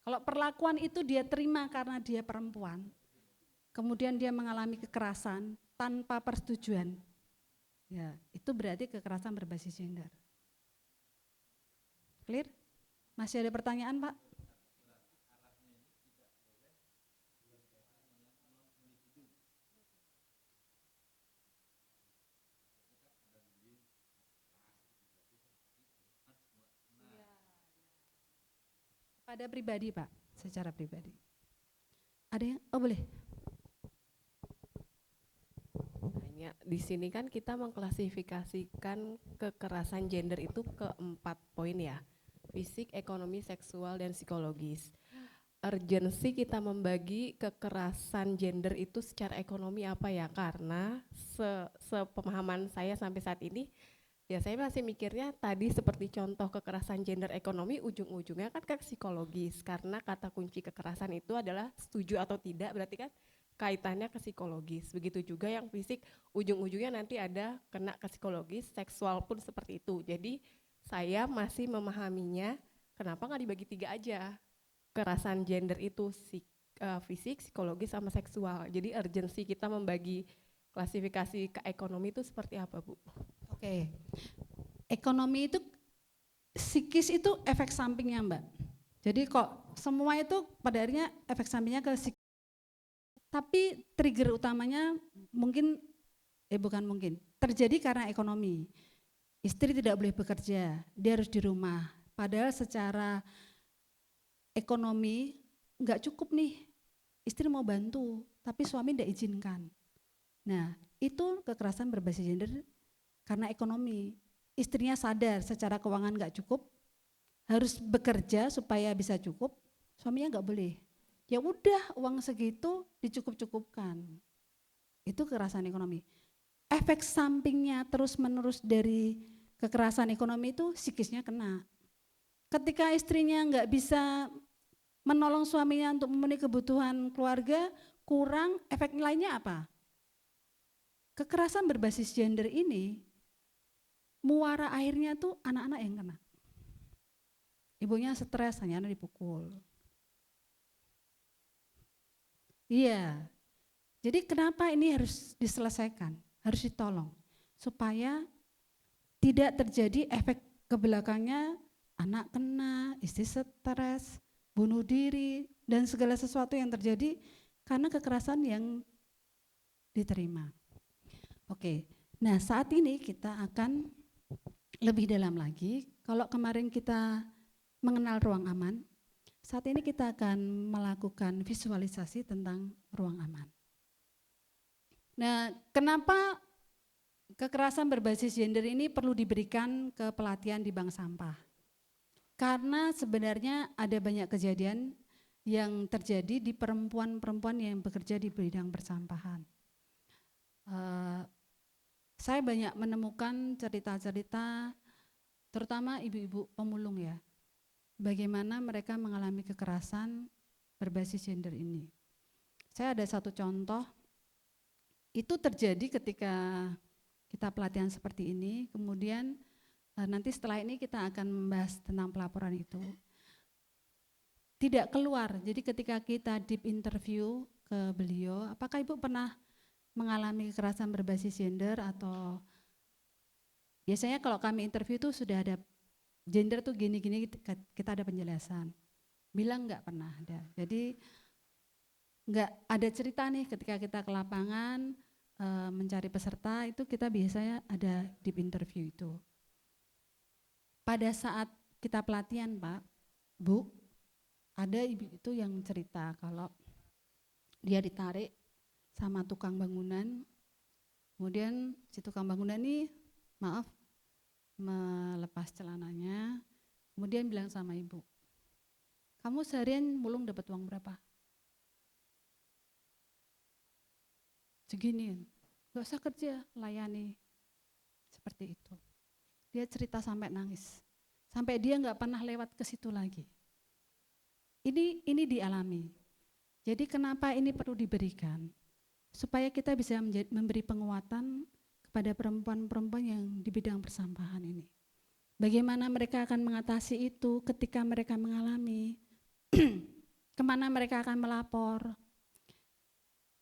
Kalau perlakuan itu dia terima karena dia perempuan, kemudian dia mengalami kekerasan tanpa persetujuan, ya itu berarti kekerasan berbasis gender. Clear? Masih ada pertanyaan Pak? Pada pribadi Pak, secara pribadi. Ada yang, oh boleh. Hanya di sini kan kita mengklasifikasikan kekerasan gender itu ke 4 poin ya. Fisik, ekonomi, seksual, dan psikologis. Urgensi kita membagi kekerasan gender itu secara ekonomi apa ya? Karena sepemahaman saya sampai saat ini, ya saya masih mikirnya tadi seperti contoh kekerasan gender ekonomi ujung-ujungnya kan ke psikologis. Karena kata kunci kekerasan itu adalah setuju atau tidak, berarti kan kaitannya ke psikologis. Begitu juga yang fisik, ujung-ujungnya nanti ada kena ke psikologis, seksual pun seperti itu. Jadi saya masih memahaminya kenapa nggak dibagi 3 aja kekerasan gender itu, fisik, psikologis, sama seksual. Jadi urgensi kita membagi klasifikasi ke ekonomi itu seperti apa Bu? Oke, ekonomi itu, psikis itu efek sampingnya Mbak. Jadi kok semua itu pada akhirnya efek sampingnya ke psikis. Tapi trigger utamanya mungkin, bukan mungkin, terjadi karena ekonomi. Istri tidak boleh bekerja, dia harus di rumah. Padahal secara ekonomi nggak cukup nih, istri mau bantu, tapi suami tidak izinkan. Nah, itu kekerasan berbasis gender karena ekonomi. Istrinya sadar secara keuangan nggak cukup, harus bekerja supaya bisa cukup, suaminya nggak boleh. Ya udah, uang segitu dicukup-cukupkan. Itu kekerasan ekonomi. Efek sampingnya terus-menerus dari kekerasan ekonomi itu psikisnya kena. Ketika istrinya nggak bisa menolong suaminya untuk memenuhi kebutuhan keluarga, kurang, efek lainnya apa? Kekerasan berbasis gender ini, muara akhirnya tuh anak-anak yang kena. Ibunya stres, hanya dipukul. Iya, jadi kenapa ini harus diselesaikan, harus ditolong, supaya tidak terjadi efek ke belakangnya, anak kena, istri stres, bunuh diri, dan segala sesuatu yang terjadi karena kekerasan yang diterima. Oke, nah saat ini kita akan lebih dalam lagi. Kalau kemarin kita mengenal ruang aman, saat ini kita akan melakukan visualisasi tentang ruang aman. Nah, kenapa kekerasan berbasis gender ini perlu diberikan ke pelatihan di bank sampah? Karena sebenarnya ada banyak kejadian yang terjadi di perempuan-perempuan yang bekerja di bidang persampahan. saya banyak menemukan cerita-cerita, terutama ibu-ibu pemulung ya, bagaimana mereka mengalami kekerasan berbasis gender ini. Saya ada satu contoh, itu terjadi ketika kita pelatihan seperti ini, kemudian nanti setelah ini kita akan membahas tentang pelaporan itu. Tidak keluar, jadi ketika kita deep interview ke beliau, apakah ibu pernah mengalami kekerasan berbasis gender atau biasanya kalau kami interview itu sudah ada gender tuh gini-gini kita ada penjelasan. Bilang enggak pernah ada. Jadi enggak ada cerita nih ketika kita ke lapangan mencari peserta itu kita biasanya ada deep interview itu. Pada saat kita pelatihan Pak, Bu, ada ibu itu yang cerita kalau dia ditarik sama tukang bangunan, kemudian si tukang bangunan ini maaf melepas celananya, kemudian bilang sama ibu, kamu seharian mulung dapat uang berapa? Segini, gak usah kerja, layani, seperti itu. Dia cerita sampai nangis, sampai dia gak pernah lewat ke situ lagi. Ini dialami. Jadi kenapa ini perlu diberikan? Supaya kita bisa memberi penguatan kepada perempuan-perempuan yang di bidang persampahan ini. Bagaimana mereka akan mengatasi itu ketika mereka mengalami, kemana mereka akan melapor.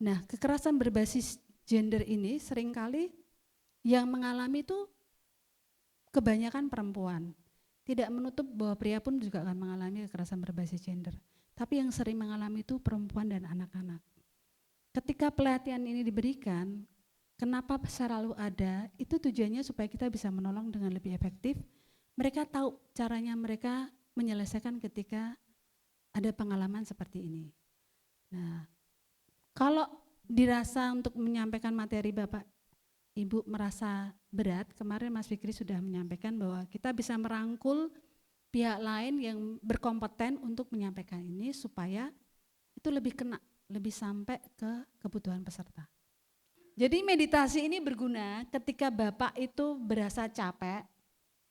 Nah, kekerasan berbasis gender ini seringkali yang mengalami itu kebanyakan perempuan. Tidak menutup bahwa pria pun juga akan mengalami kekerasan berbasis gender. Tapi yang sering mengalami itu perempuan dan anak-anak. Ketika pelatihan ini diberikan, kenapa selalu ada, itu tujuannya supaya kita bisa menolong dengan lebih efektif. Mereka tahu caranya mereka menyelesaikan ketika ada pengalaman seperti ini. Nah, kalau dirasa untuk menyampaikan materi Bapak, Ibu merasa berat, kemarin Mas Fikri sudah menyampaikan bahwa kita bisa merangkul pihak lain yang berkompeten untuk menyampaikan ini supaya itu lebih kena, lebih sampai ke kebutuhan peserta. Jadi meditasi ini berguna ketika Bapak itu berasa capek,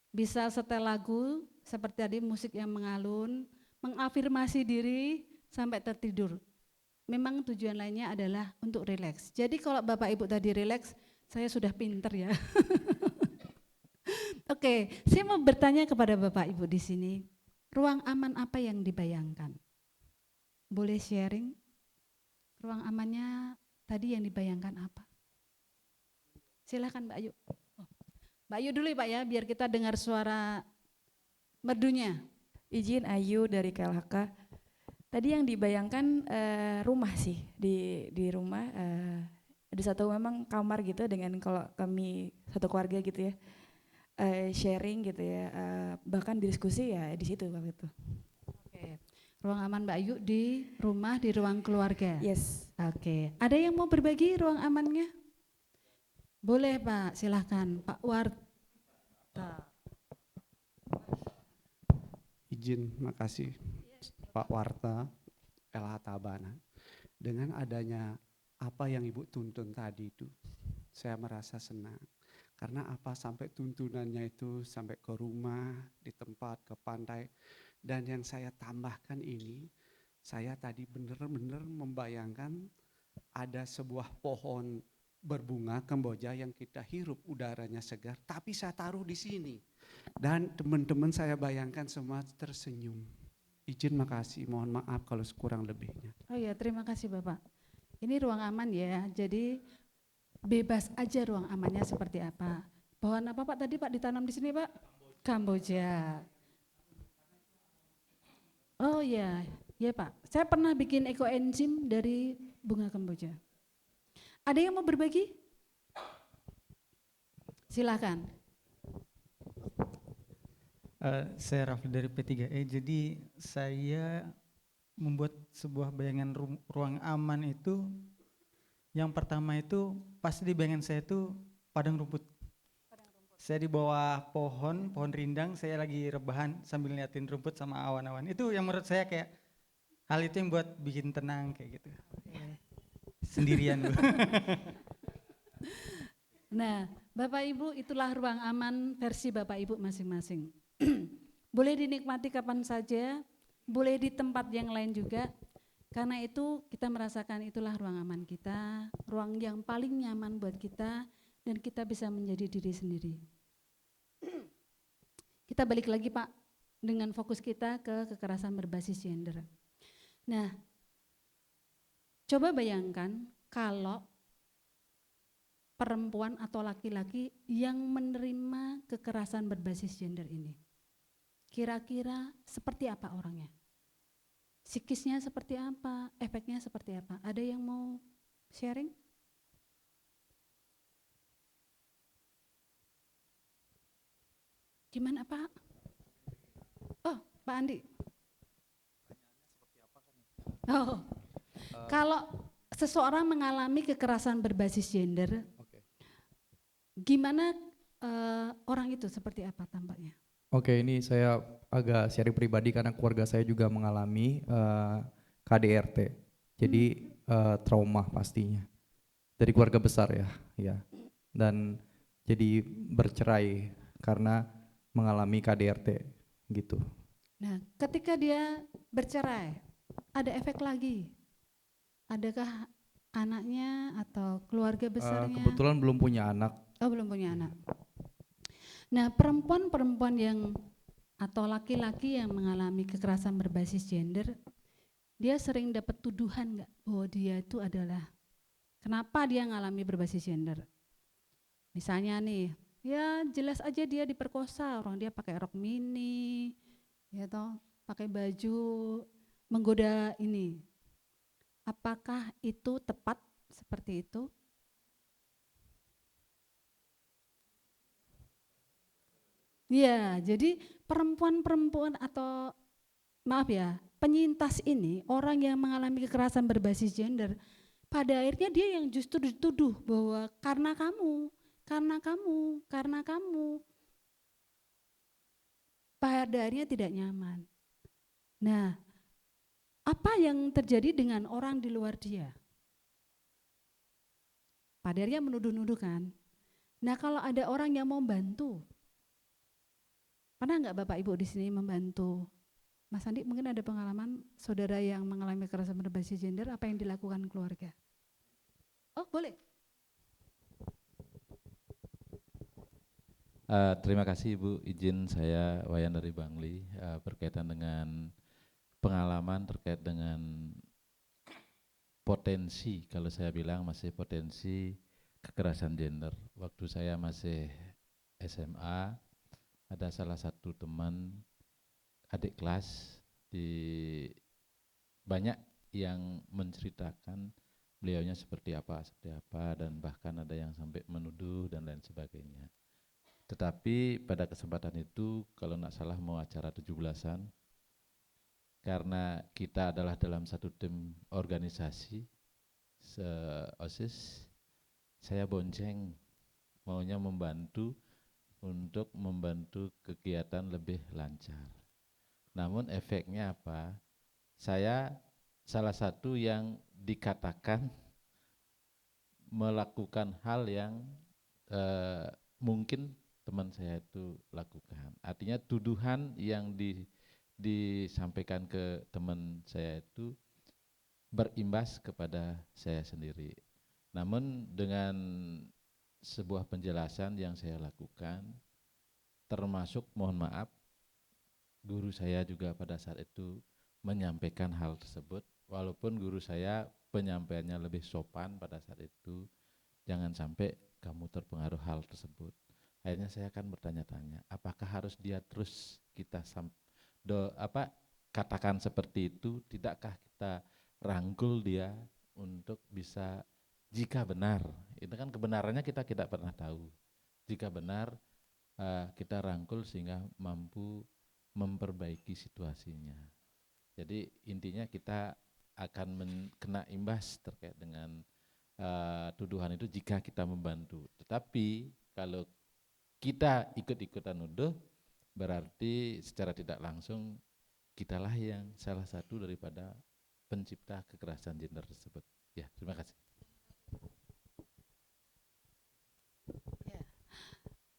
bisa setel lagu seperti tadi musik yang mengalun, mengafirmasi diri sampai tertidur. Memang tujuan lainnya adalah untuk rileks. Jadi kalau Bapak Ibu tadi rileks, saya sudah pinter ya. Oke, saya mau bertanya kepada Bapak Ibu di sini, ruang aman apa yang dibayangkan? Boleh sharing? Ruang amannya tadi yang dibayangkan apa? Silakan Mbak Ayu. Mbak Ayu dulu ya Pak ya, biar kita dengar suara merdunya. Izin Ayu dari KLHK. Tadi yang dibayangkan rumah sih, di rumah ada satu memang kamar gitu dengan kalau kami satu keluarga gitu ya, sharing gitu ya, bahkan diskusi ya di situ waktu itu. Oke. Ruang aman Mbak Ayu di rumah, di ruang keluarga. Yes. Oke. Ada yang mau berbagi ruang amannya? Boleh Pak, silahkan Pak Warta. Izin, makasih Pak Warta, LH Tabana. Dengan adanya apa yang Ibu tuntun tadi itu, saya merasa senang. Karena apa, sampai tuntunannya itu sampai ke rumah, di tempat, ke pantai. Dan yang saya tambahkan ini, saya tadi benar-benar membayangkan ada sebuah pohon berbunga Kamboja yang kita hirup udaranya segar, tapi saya taruh di sini. Dan teman-teman saya bayangkan semua tersenyum. Izin makasih, mohon maaf kalau kurang lebihnya. Oh ya, terima kasih Bapak. Ini ruang aman ya, jadi bebas aja ruang amannya seperti apa. Pohon apa Pak tadi Pak ditanam di sini Pak? Kamboja. Oh ya, ya Pak. Saya pernah bikin ekoenzim dari bunga Kamboja. Ada yang mau berbagi? Silakan. Saya Rafli dari P3E, jadi saya membuat sebuah bayangan ruang aman itu, yang pertama itu pasti di bayangan saya itu padang rumput. Saya di bawah pohon rindang, saya lagi rebahan sambil liatin rumput sama awan-awan. Itu yang menurut saya kayak hal itu yang buat bikin tenang kayak gitu. Sendirian. Nah, Bapak Ibu, itulah ruang aman versi Bapak Ibu masing-masing. Boleh dinikmati kapan saja, boleh di tempat yang lain juga. Karena itu kita merasakan itulah ruang aman kita, ruang yang paling nyaman buat kita dan kita bisa menjadi diri sendiri. Kita balik lagi Pak dengan fokus kita ke kekerasan berbasis gender. Nah, coba bayangkan kalau perempuan atau laki-laki yang menerima kekerasan berbasis gender ini. Kira-kira seperti apa orangnya? Psikisnya seperti apa? Efeknya seperti apa? Ada yang mau sharing? Gimana Pak? Oh, Pak Andi. Oh, kalau seseorang mengalami kekerasan berbasis gender, gimana orang itu seperti apa tampaknya? Oke, ini saya agak sharing pribadi karena keluarga saya juga mengalami KDRT. Jadi trauma pastinya. Dari keluarga besar ya. Dan jadi bercerai karena mengalami KDRT gitu. Nah, ketika dia bercerai, ada efek lagi. Adakah anaknya atau keluarga besarnya? Kebetulan belum punya anak. Oh, belum punya anak. Nah, perempuan-perempuan yang atau laki-laki yang mengalami kekerasan berbasis gender, dia sering dapat tuduhan nggak bahwa dia itu adalah, kenapa dia mengalami berbasis gender? Misalnya nih, ya jelas aja dia diperkosa, orang dia pakai rok mini, ya toh, pakai baju menggoda ini. Apakah itu tepat seperti itu? Ya, jadi perempuan-perempuan atau maaf ya, penyintas ini, orang yang mengalami kekerasan berbasis gender, pada akhirnya dia yang justru dituduh bahwa karena kamu, pada akhirnya tidak nyaman. Nah, apa yang terjadi dengan orang di luar dia? Pada akhirnya menuduh-nuduh kan. Nah, kalau ada orang yang mau bantu, pernah nggak Bapak Ibu di sini membantu? Mas Andi mungkin ada pengalaman saudara yang mengalami kekerasan berbasis gender, apa yang dilakukan keluarga? Oh boleh. Terima kasih Ibu, izin saya Wayan dari Bangli berkaitan dengan pengalaman terkait dengan potensi, kalau saya bilang masih potensi kekerasan gender. Waktu saya masih SMA, ada salah satu teman adik kelas banyak yang menceritakan beliaunya seperti apa dan bahkan ada yang sampai menuduh dan lain sebagainya. Tetapi pada kesempatan itu kalau tidak salah mau acara 17-an, karena kita adalah dalam satu tim organisasi OSIS, saya bonceng maunya membantu untuk membantu kegiatan lebih lancar. Namun efeknya apa? Saya salah satu yang dikatakan melakukan hal yang mungkin teman saya itu lakukan. Artinya tuduhan yang disampaikan ke teman saya itu berimbas kepada saya sendiri. Namun dengan sebuah penjelasan yang saya lakukan, termasuk mohon maaf, guru saya juga pada saat itu menyampaikan hal tersebut, walaupun guru saya penyampaiannya lebih sopan pada saat itu, jangan sampai kamu terpengaruh hal tersebut. Akhirnya saya akan bertanya-tanya, apakah harus dia terus kita katakan seperti itu, tidakkah kita rangkul dia untuk bisa, jika benar, itu kan kebenarannya kita tidak pernah tahu. Jika benar kita rangkul sehingga mampu memperbaiki situasinya. Jadi intinya kita akan kena imbas terkait dengan tuduhan itu jika kita membantu. Tetapi kalau kita ikut-ikutan nuduh, berarti secara tidak langsung kitalah yang salah satu daripada pencipta kekerasan gender tersebut. Ya, terima kasih.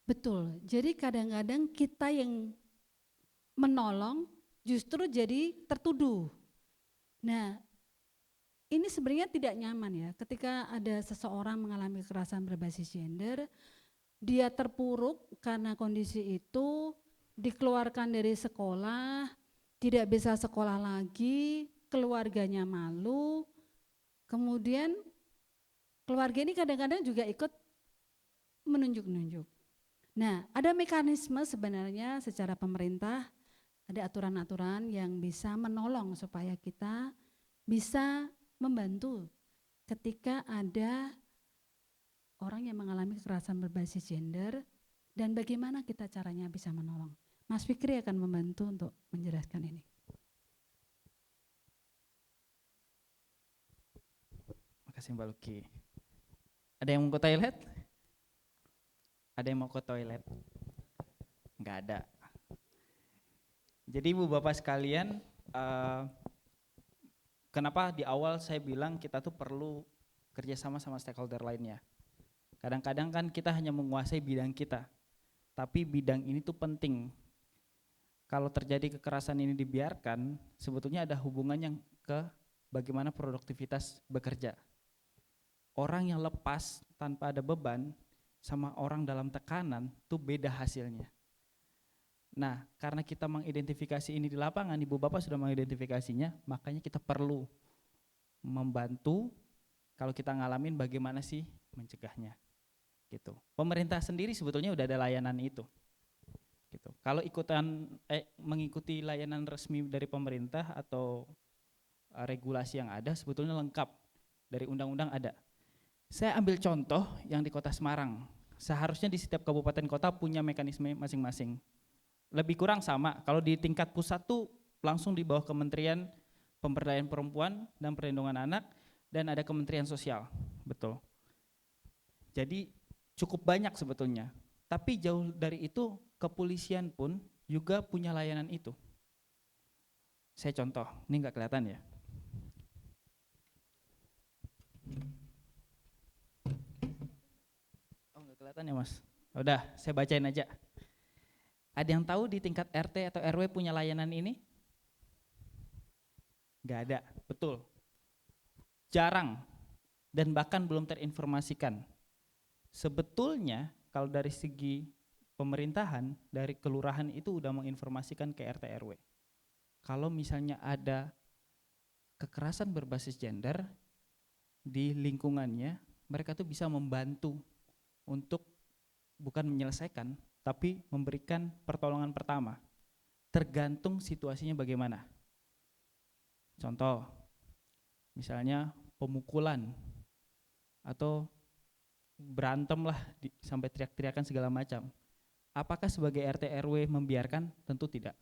Betul. Jadi kadang-kadang kita yang menolong justru jadi tertuduh. Nah, ini sebenarnya tidak nyaman ya ketika ada seseorang mengalami kekerasan berbasis gender, dia terpuruk karena kondisi itu, dikeluarkan dari sekolah, tidak bisa sekolah lagi, keluarganya malu, kemudian keluarga ini kadang-kadang juga ikut menunjuk-nunjuk. Nah, ada mekanisme sebenarnya secara pemerintah, ada aturan-aturan yang bisa menolong supaya kita bisa membantu ketika ada orang yang mengalami kekerasan berbasis gender dan bagaimana kita caranya bisa menolong. Mas Fikri akan membantu untuk menjelaskan ini. Makasih Mbak Luki. Ada yang mau ke toilet? Ada yang mau ke toilet? Enggak ada. Jadi Ibu Bapak sekalian, kenapa di awal saya bilang kita tuh perlu kerjasama sama stakeholder lainnya. Kadang-kadang kan kita hanya menguasai bidang kita, tapi bidang ini tuh penting. Kalau terjadi kekerasan ini dibiarkan, sebetulnya ada hubungannya ke bagaimana produktivitas bekerja. Orang yang lepas tanpa ada beban sama orang dalam tekanan tuh beda hasilnya. Nah, karena kita mengidentifikasi ini di lapangan, Ibu Bapak sudah mengidentifikasinya, makanya kita perlu membantu kalau kita ngalamin bagaimana sih mencegahnya. Gitu. Pemerintah sendiri sebetulnya udah ada layanan itu. Gitu. Kalau mengikuti layanan resmi dari pemerintah atau regulasi yang ada sebetulnya lengkap, dari undang-undang ada. Saya ambil contoh yang di Kota Semarang. Seharusnya di setiap kabupaten kota punya mekanisme masing-masing. Lebih kurang sama, kalau di tingkat pusat tuh langsung di bawah Kementerian Pemberdayaan Perempuan dan Perlindungan Anak dan ada Kementerian Sosial, betul. Jadi cukup banyak sebetulnya, tapi jauh dari itu kepolisian pun juga punya layanan itu. Saya contoh, ini nggak kelihatan ya. Oh nggak kelihatan ya Mas, udah saya bacain aja. Ada yang tahu di tingkat RT atau RW punya layanan ini? Nggak ada, betul. Jarang dan bahkan belum terinformasikan. Sebetulnya kalau dari segi pemerintahan, dari kelurahan itu udah menginformasikan ke RT RW. Kalau misalnya ada kekerasan berbasis gender di lingkungannya, mereka tuh bisa membantu untuk bukan menyelesaikan, tapi memberikan pertolongan pertama, tergantung situasinya bagaimana. Contoh, misalnya pemukulan atau berantem lah sampai teriak-teriakan segala macam. Apakah sebagai RT RW membiarkan? Tentu tidak.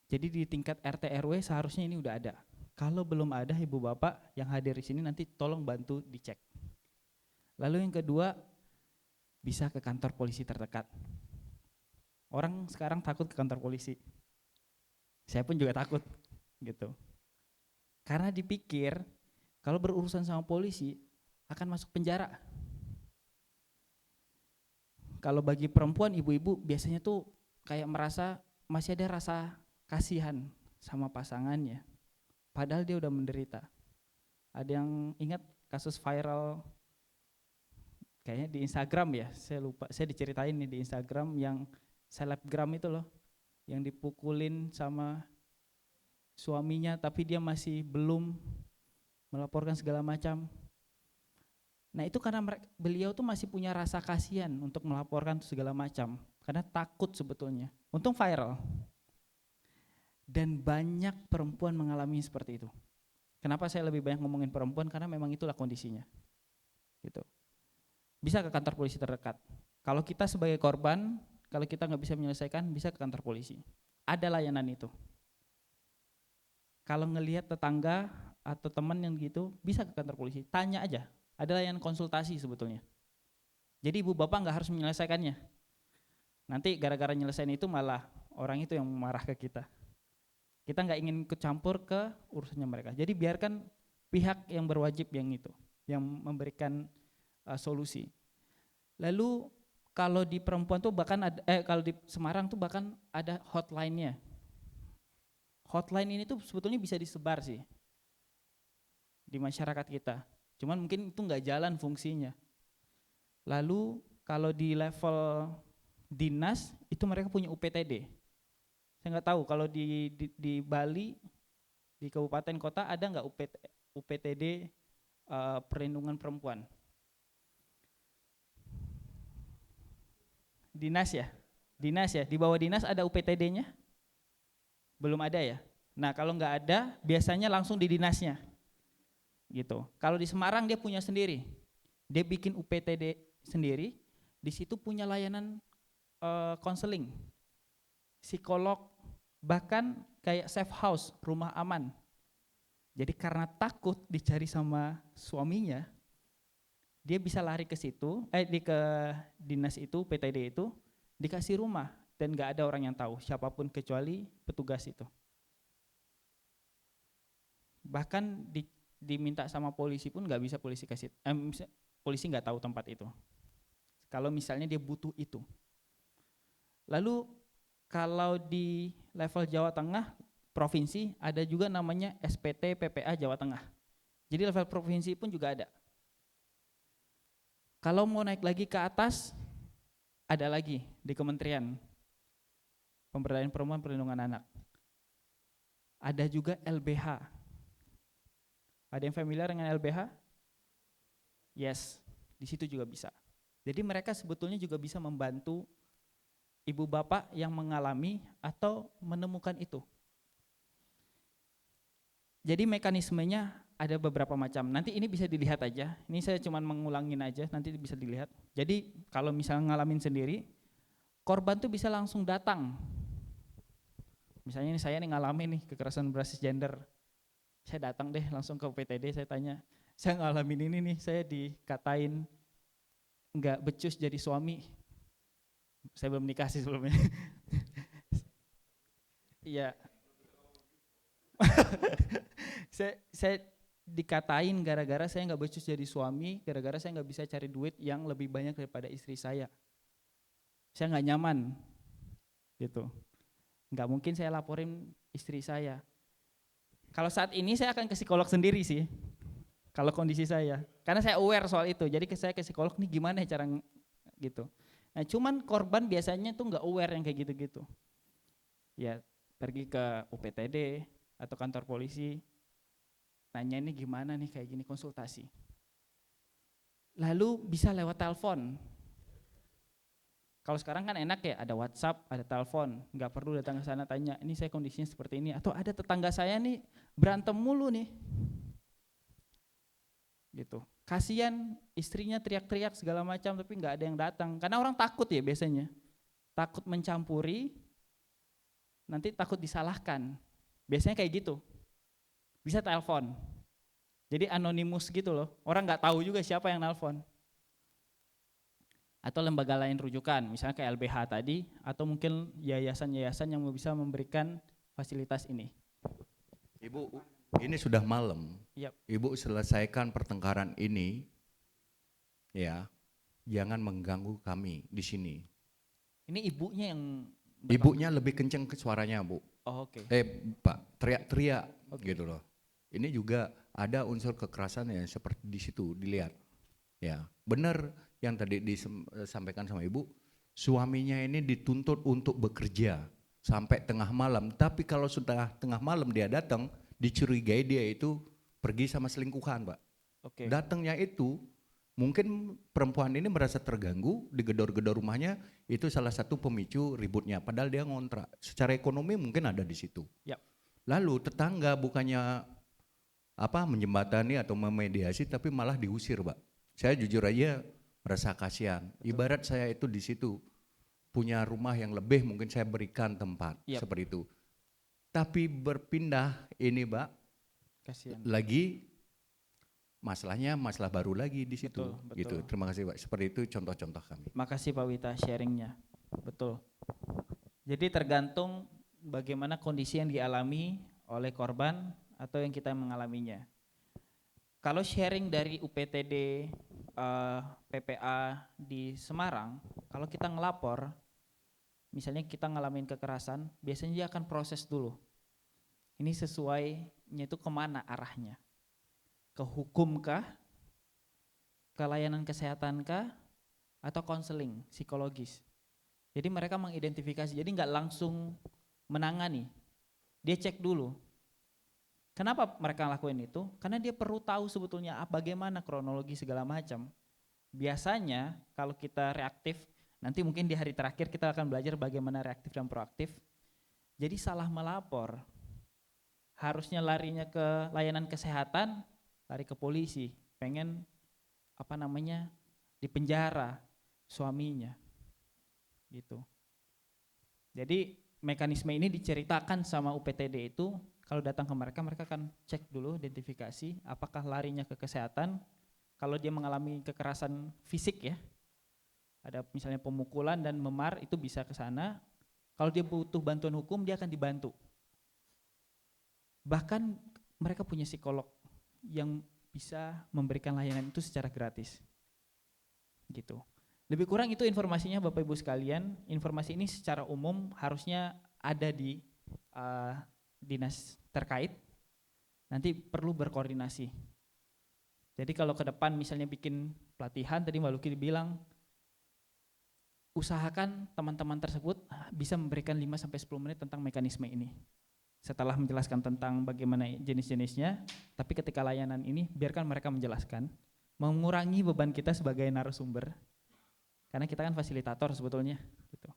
Jadi di tingkat RT RW seharusnya ini udah ada. Kalau belum ada Ibu Bapak yang hadir di sini nanti tolong bantu dicek. Lalu yang kedua, bisa ke kantor polisi terdekat. Orang sekarang takut ke kantor polisi. Saya pun juga takut gitu. Karena dipikir kalau berurusan sama polisi akan masuk penjara. Kalau bagi perempuan, ibu-ibu biasanya tuh kayak merasa masih ada rasa kasihan sama pasangannya. Padahal dia udah menderita. Ada yang ingat kasus viral kayaknya di Instagram ya, saya lupa, saya diceritain nih di Instagram yang selebgram itu loh, yang dipukulin sama suaminya tapi dia masih belum melaporkan segala macam. Nah itu karena beliau tuh masih punya rasa kasihan untuk melaporkan segala macam, karena takut sebetulnya. Untung viral. Dan banyak perempuan mengalami seperti itu. Kenapa saya lebih banyak ngomongin perempuan? Karena memang itulah kondisinya. Gitu. Bisa ke kantor polisi terdekat. Kalau kita sebagai korban, kalau kita nggak bisa menyelesaikan, bisa ke kantor polisi. Ada layanan itu. Kalau ngelihat tetangga atau teman yang gitu, bisa ke kantor polisi. Tanya aja. Ada layanan konsultasi sebetulnya. Jadi ibu bapak nggak harus menyelesaikannya. Nanti gara-gara nyelesain itu malah orang itu yang marah ke kita. Kita nggak ingin ikut campur ke urusannya mereka. Jadi biarkan pihak yang berwajib yang itu, yang memberikan solusi. Lalu Kalau di perempuan tuh bahkan ada, kalau di Semarang tuh bahkan ada hotline-nya. Hotline ini tuh sebetulnya bisa disebar sih di masyarakat kita. Cuman mungkin itu nggak jalan fungsinya. Lalu kalau di level dinas itu mereka punya UPTD. Saya nggak tahu kalau di Bali, di kabupaten kota ada nggak UPTD perlindungan perempuan? Dinas ya, di bawah dinas ada UPTD-nya? Belum ada ya? Nah kalau nggak ada, biasanya langsung di dinasnya, gitu. Kalau di Semarang dia punya sendiri, dia bikin UPTD sendiri, di situ punya layanan konseling, psikolog, bahkan kayak safe house, rumah aman. Jadi karena takut dicari sama suaminya, dia bisa lari ke situ, ke dinas itu, PTD itu, dikasih rumah dan nggak ada orang yang tahu, siapapun kecuali petugas itu. Bahkan diminta sama polisi pun nggak bisa polisi kasih, polisi nggak tahu tempat itu. Kalau misalnya dia butuh itu. Lalu kalau di level Jawa Tengah, provinsi ada juga namanya SPT PPA Jawa Tengah. Jadi level provinsi pun juga ada. Kalau mau naik lagi ke atas, ada lagi di Kementerian Pemberdayaan Perempuan Perlindungan Anak. Ada juga LBH. Ada yang familiar dengan LBH? Yes, di situ juga bisa. Jadi mereka sebetulnya juga bisa membantu ibu bapak yang mengalami atau menemukan itu. Jadi mekanismenya ada beberapa macam. Nanti ini bisa dilihat aja. Ini saya cuma mengulangin aja, nanti bisa dilihat. Jadi kalau misalnya ngalamin sendiri, korban tuh bisa langsung datang. Misalnya ini saya nih ngalamin nih kekerasan berbasis gender. Saya datang deh langsung ke PTD, saya tanya, saya ngalamin ini nih, saya dikatain nggak becus jadi suami. Saya belum nikah sih sebelumnya. Iya. saya dikatain gara-gara saya nggak becus jadi suami, gara-gara saya nggak bisa cari duit yang lebih banyak daripada istri saya. Saya nggak nyaman, gitu. Nggak mungkin saya laporin istri saya. Kalau saat ini saya akan ke psikolog sendiri sih, kalau kondisi saya, karena saya aware soal itu. Jadi saya ke psikolog nih gimana cara gitu. Nah cuman korban biasanya tuh nggak aware yang kayak gitu-gitu. Ya pergi ke UPTD atau kantor polisi, nanya ini gimana nih kayak gini, konsultasi. Lalu bisa lewat telepon. Kalau sekarang kan enak ya, ada WhatsApp, ada telepon, nggak perlu datang ke sana tanya, ini saya kondisinya seperti ini. Atau ada tetangga saya nih berantem mulu nih, gitu. Kasian istrinya teriak-teriak segala macam, tapi nggak ada yang datang. Karena orang takut ya biasanya, takut mencampuri, nanti takut disalahkan. Biasanya kayak gitu. Bisa telepon. Jadi anonimus gitu loh, orang nggak tahu juga siapa yang nelpon. Atau lembaga lain rujukan, misalnya kayak LBH tadi, atau mungkin yayasan-yayasan yang bisa memberikan fasilitas ini. Ibu, ini sudah malam. Yep. Ibu selesaikan pertengkaran ini, ya, jangan mengganggu kami di sini. Ini ibunya yang Ibunya lebih kenceng ke suaranya, Bu. Oh, oke. Pak, teriak-teriak gitu loh. Ini juga ada unsur kekerasan yang seperti di situ, dilihat. Ya, benar yang tadi disampaikan sama Ibu, suaminya ini dituntut untuk bekerja sampai tengah malam, tapi kalau sudah tengah malam dia datang, dicurigai dia itu pergi sama selingkuhan, Pak. Oke. Datangnya itu mungkin perempuan ini merasa terganggu, digedor-gedor rumahnya, itu salah satu pemicu ributnya, padahal dia ngontrak. Secara ekonomi mungkin ada di situ. Yap. Lalu tetangga bukannya menjembatani atau memediasi, tapi malah diusir, Pak. Saya jujur aja merasa kasihan. Ibarat saya itu di situ punya rumah yang lebih, mungkin saya berikan tempat seperti itu. Tapi berpindah ini, Pak, kasihan. Lagi masalahnya masalah baru lagi di situ. Betul. Gitu. Terima kasih, Pak. Seperti itu contoh-contoh kami. Makasih Pak Wita sharingnya. Betul. Jadi tergantung bagaimana kondisi yang dialami oleh korban atau yang kita mengalaminya. Kalau sharing dari UPTD PPA di Semarang, Kalau kita ngelapor, misalnya kita ngalamin kekerasan, biasanya dia akan proses dulu. Ini sesuainya itu kemana arahnya? Ke hukum kah? Ke layanan kesehatan kah? Atau konseling psikologis? Jadi mereka mengidentifikasi, jadi nggak langsung menangani. Dia cek dulu. Kenapa mereka lakuin itu? Karena dia perlu tahu sebetulnya bagaimana kronologi segala macam. Biasanya kalau kita reaktif, nanti mungkin di hari terakhir kita akan belajar bagaimana reaktif dan proaktif. Jadi salah melapor, harusnya larinya ke layanan kesehatan, lari ke polisi, pengen di penjara suaminya, gitu. Jadi mekanisme ini diceritakan sama UPTD itu. Kalau datang ke mereka, mereka akan cek dulu identifikasi apakah larinya ke kesehatan. Kalau dia mengalami kekerasan fisik ya, ada misalnya pemukulan dan memar, itu bisa ke sana. Kalau dia butuh bantuan hukum, dia akan dibantu. Bahkan mereka punya psikolog yang bisa memberikan layanan itu secara gratis. Gitu. Lebih kurang itu informasinya Bapak Ibu sekalian. Informasi ini secara umum harusnya ada di dinas terkait, nanti perlu berkoordinasi. Jadi kalau ke depan misalnya bikin pelatihan, tadi Mbak Luki bilang, usahakan teman-teman tersebut bisa memberikan 5-10 menit tentang mekanisme ini. Setelah menjelaskan tentang bagaimana jenis-jenisnya, tapi ketika layanan ini biarkan mereka menjelaskan, mengurangi beban kita sebagai narasumber, karena kita kan fasilitator sebetulnya. Gitu.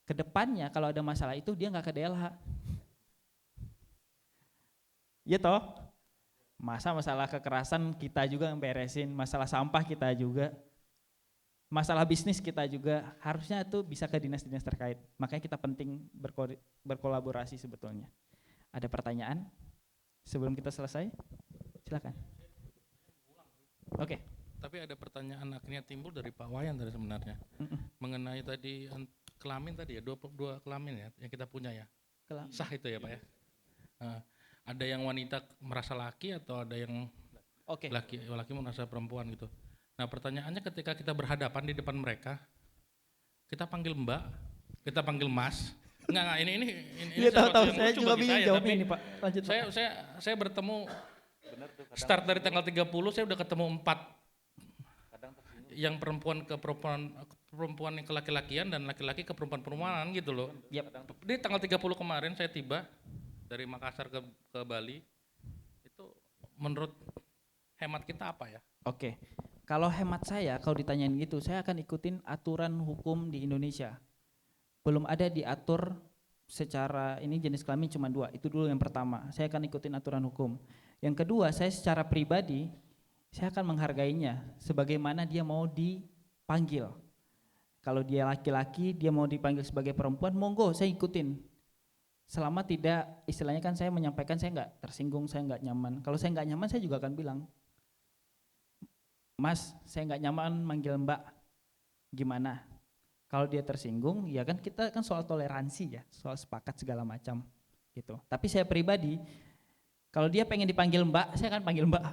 Kedepannya kalau ada masalah itu dia nggak ke DLH. Ya toh, masalah kekerasan kita juga yang beresin, masalah sampah kita juga, masalah bisnis kita juga, harusnya itu bisa ke dinas-dinas terkait. Makanya kita penting berkolaborasi sebetulnya. Ada pertanyaan sebelum kita selesai? Silakan. Oke. Tapi ada pertanyaan akhirnya timbul dari Pak Wayan tadi sebenarnya. Mengenai tadi kelamin tadi ya, 22 kelamin ya yang kita punya ya. Sah itu ya Pak ya. Ada yang wanita merasa laki atau ada yang laki merasa perempuan gitu. Nah pertanyaannya ketika kita berhadapan di depan mereka, kita panggil Mbak, kita panggil Mas. Enggak ini tahu saya juga bingung jawabnya ini Pak. Lanjut Pak. Saya bertemu start dari tanggal 30 saya udah ketemu 4 yang perempuan ke perempuan yang ke laki-lakian dan laki-laki ke perempuan-perempuanan gitu loh. Di tanggal 30 kemarin saya tiba dari Makassar ke Bali, itu menurut hemat kita apa ya? Oke, kalau hemat saya, kalau ditanyain gitu, saya akan ikutin aturan hukum di Indonesia. Belum ada diatur secara, ini jenis kelamin cuma 2, itu dulu yang pertama, saya akan ikutin aturan hukum. Yang kedua, saya secara pribadi, saya akan menghargainya, sebagaimana dia mau dipanggil. Kalau dia laki-laki, dia mau dipanggil sebagai perempuan, monggo saya ikutin. Selama tidak, istilahnya kan saya menyampaikan saya nggak tersinggung, saya nggak nyaman. Kalau saya nggak nyaman, saya juga akan bilang, Mas, saya nggak nyaman manggil Mbak, gimana? Kalau dia tersinggung, ya kan kita kan soal toleransi ya, soal sepakat segala macam gitu. Tapi saya pribadi, kalau dia pengen dipanggil Mbak, saya akan panggil Mbak,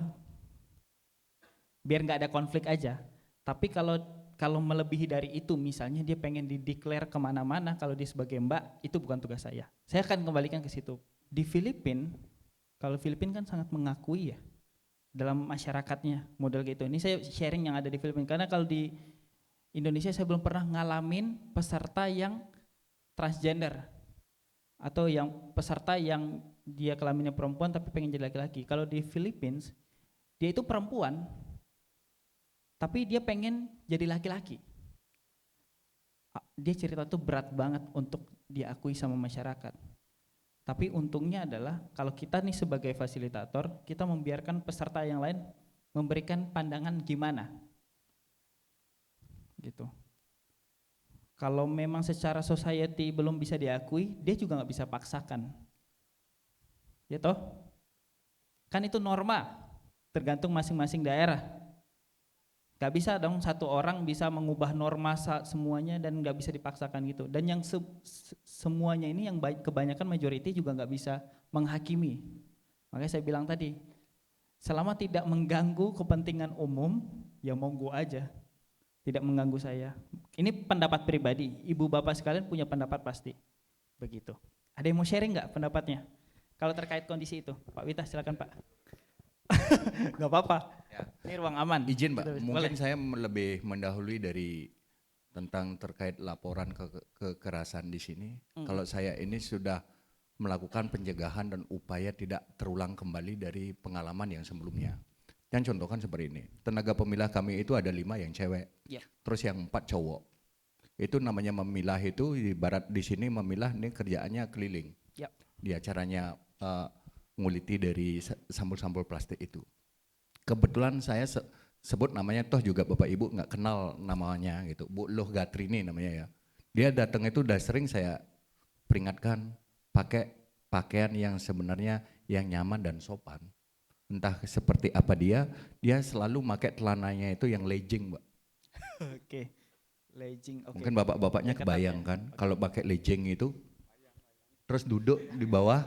biar nggak ada konflik aja. Tapi kalau melebihi dari itu, misalnya dia pengen dideklar kemana-mana, kalau dia sebagai Mbak, itu bukan tugas saya. Saya akan kembalikan ke situ. Di Filipina, kalau Filipina kan sangat mengakui ya, dalam masyarakatnya model gitu. Ini saya sharing yang ada di Filipina, karena kalau di Indonesia saya belum pernah ngalamin peserta yang transgender, atau yang peserta yang dia kelaminnya perempuan tapi pengen jadi laki-laki. Kalau di Filipina, dia itu perempuan, tapi dia pengen jadi laki-laki. Dia cerita tuh berat banget untuk diakui sama masyarakat. Tapi untungnya adalah kalau kita nih sebagai fasilitator, kita membiarkan peserta yang lain memberikan pandangan gimana. Gitu. Kalau memang secara society belum bisa diakui, dia juga nggak bisa paksakan. Ya toh? Kan itu norma, tergantung masing-masing daerah. Gak bisa dong satu orang bisa mengubah norma semuanya dan gak bisa dipaksakan gitu. Dan yang semuanya ini yang kebanyakan majority juga gak bisa menghakimi. Makanya saya bilang tadi, selama tidak mengganggu kepentingan umum, ya monggo aja. tidak mengganggu saya. Ini pendapat pribadi, ibu bapak sekalian punya pendapat pasti. Begitu. Ada yang mau sharing nggak pendapatnya? Kalau terkait kondisi itu, Pak Wita silakan Pak. Nggak apa-apa. Ya. Ini ruang aman. Izin Pak, Gitu, mungkin boleh. saya lebih mendahului dari tentang terkait laporan kekerasan di sini. Kalau saya ini sudah melakukan pencegahan dan upaya tidak terulang kembali dari pengalaman yang sebelumnya. Yang contohkan seperti ini, tenaga pemilah kami itu ada 5 yang cewek, terus yang 4 cowok. Itu namanya memilah itu ibarat di sini memilah ini kerjaannya keliling. Dia caranya nguliti dari sampul-sampul plastik itu. Kebetulan saya sebut namanya, toh juga Bapak Ibu nggak kenal namanya gitu, Bu Loh Gatrini namanya ya. Dia datang itu udah sering saya peringatkan, pakai pakaian yang sebenarnya yang nyaman dan sopan. Entah seperti apa dia selalu pakai celananya itu yang legging, Mbak. Oke. Legging, oke. Mungkin bapak-bapaknya kebayang kan, kalau pakai legging itu, terus duduk di bawah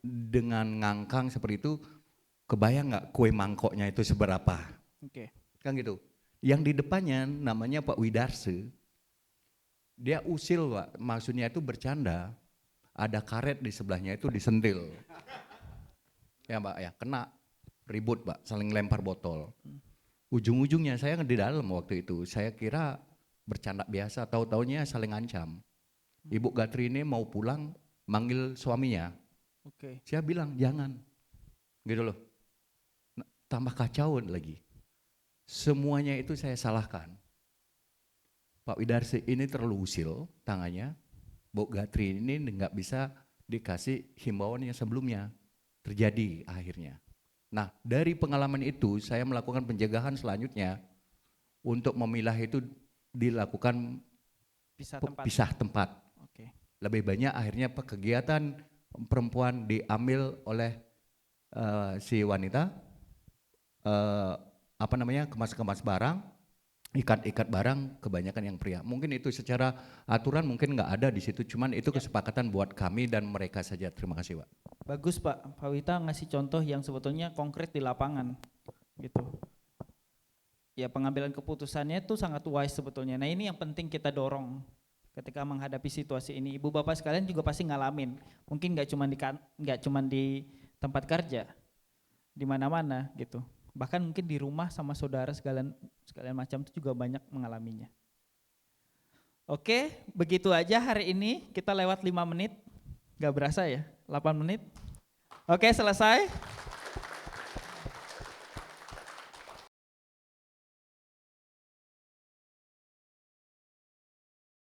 dengan ngangkang seperti itu, kebayang nggak kue mangkoknya itu seberapa? Oke. Kan gitu. Yang di depannya namanya Pak Widarse, dia usil Pak, maksudnya itu bercanda, ada karet di sebelahnya itu disentil. Ya Mbak ya, kena ribut Pak, saling lempar botol. Ujung-ujungnya saya di dalam waktu itu, saya kira bercanda biasa, tahu-taunya saling ancam. Ibu Gatri ini mau pulang, manggil suaminya. Oke. Saya bilang jangan, gitu loh. Tambah kacau lagi. Semuanya itu saya salahkan. Pak Widarse ini terlalu usil tangannya, Bu Gatri ini nggak bisa dikasih himbauan yang sebelumnya. Terjadi akhirnya. Nah dari pengalaman itu saya melakukan pencegahan selanjutnya untuk memilah itu dilakukan pisah tempat. Oke. Lebih banyak akhirnya kegiatan perempuan diambil oleh si wanita, kemas-kemas barang, ikat-ikat barang, kebanyakan yang pria. Mungkin itu secara aturan mungkin nggak ada di situ, cuman itu kesepakatan buat kami dan mereka saja. Terima kasih Pak. Bagus Pak, Pak Wita ngasih contoh yang sebetulnya konkret di lapangan, gitu. Ya pengambilan keputusannya itu sangat wise sebetulnya. Nah ini yang penting kita dorong ketika menghadapi situasi ini. Ibu bapak sekalian juga pasti ngalamin. Mungkin nggak cuma di tempat kerja, di mana-mana gitu. Bahkan mungkin di rumah sama saudara sekalian macam itu juga banyak mengalaminya. Oke, begitu aja hari ini. Kita lewat 5 menit, nggak berasa ya, 8 menit. Oke, selesai.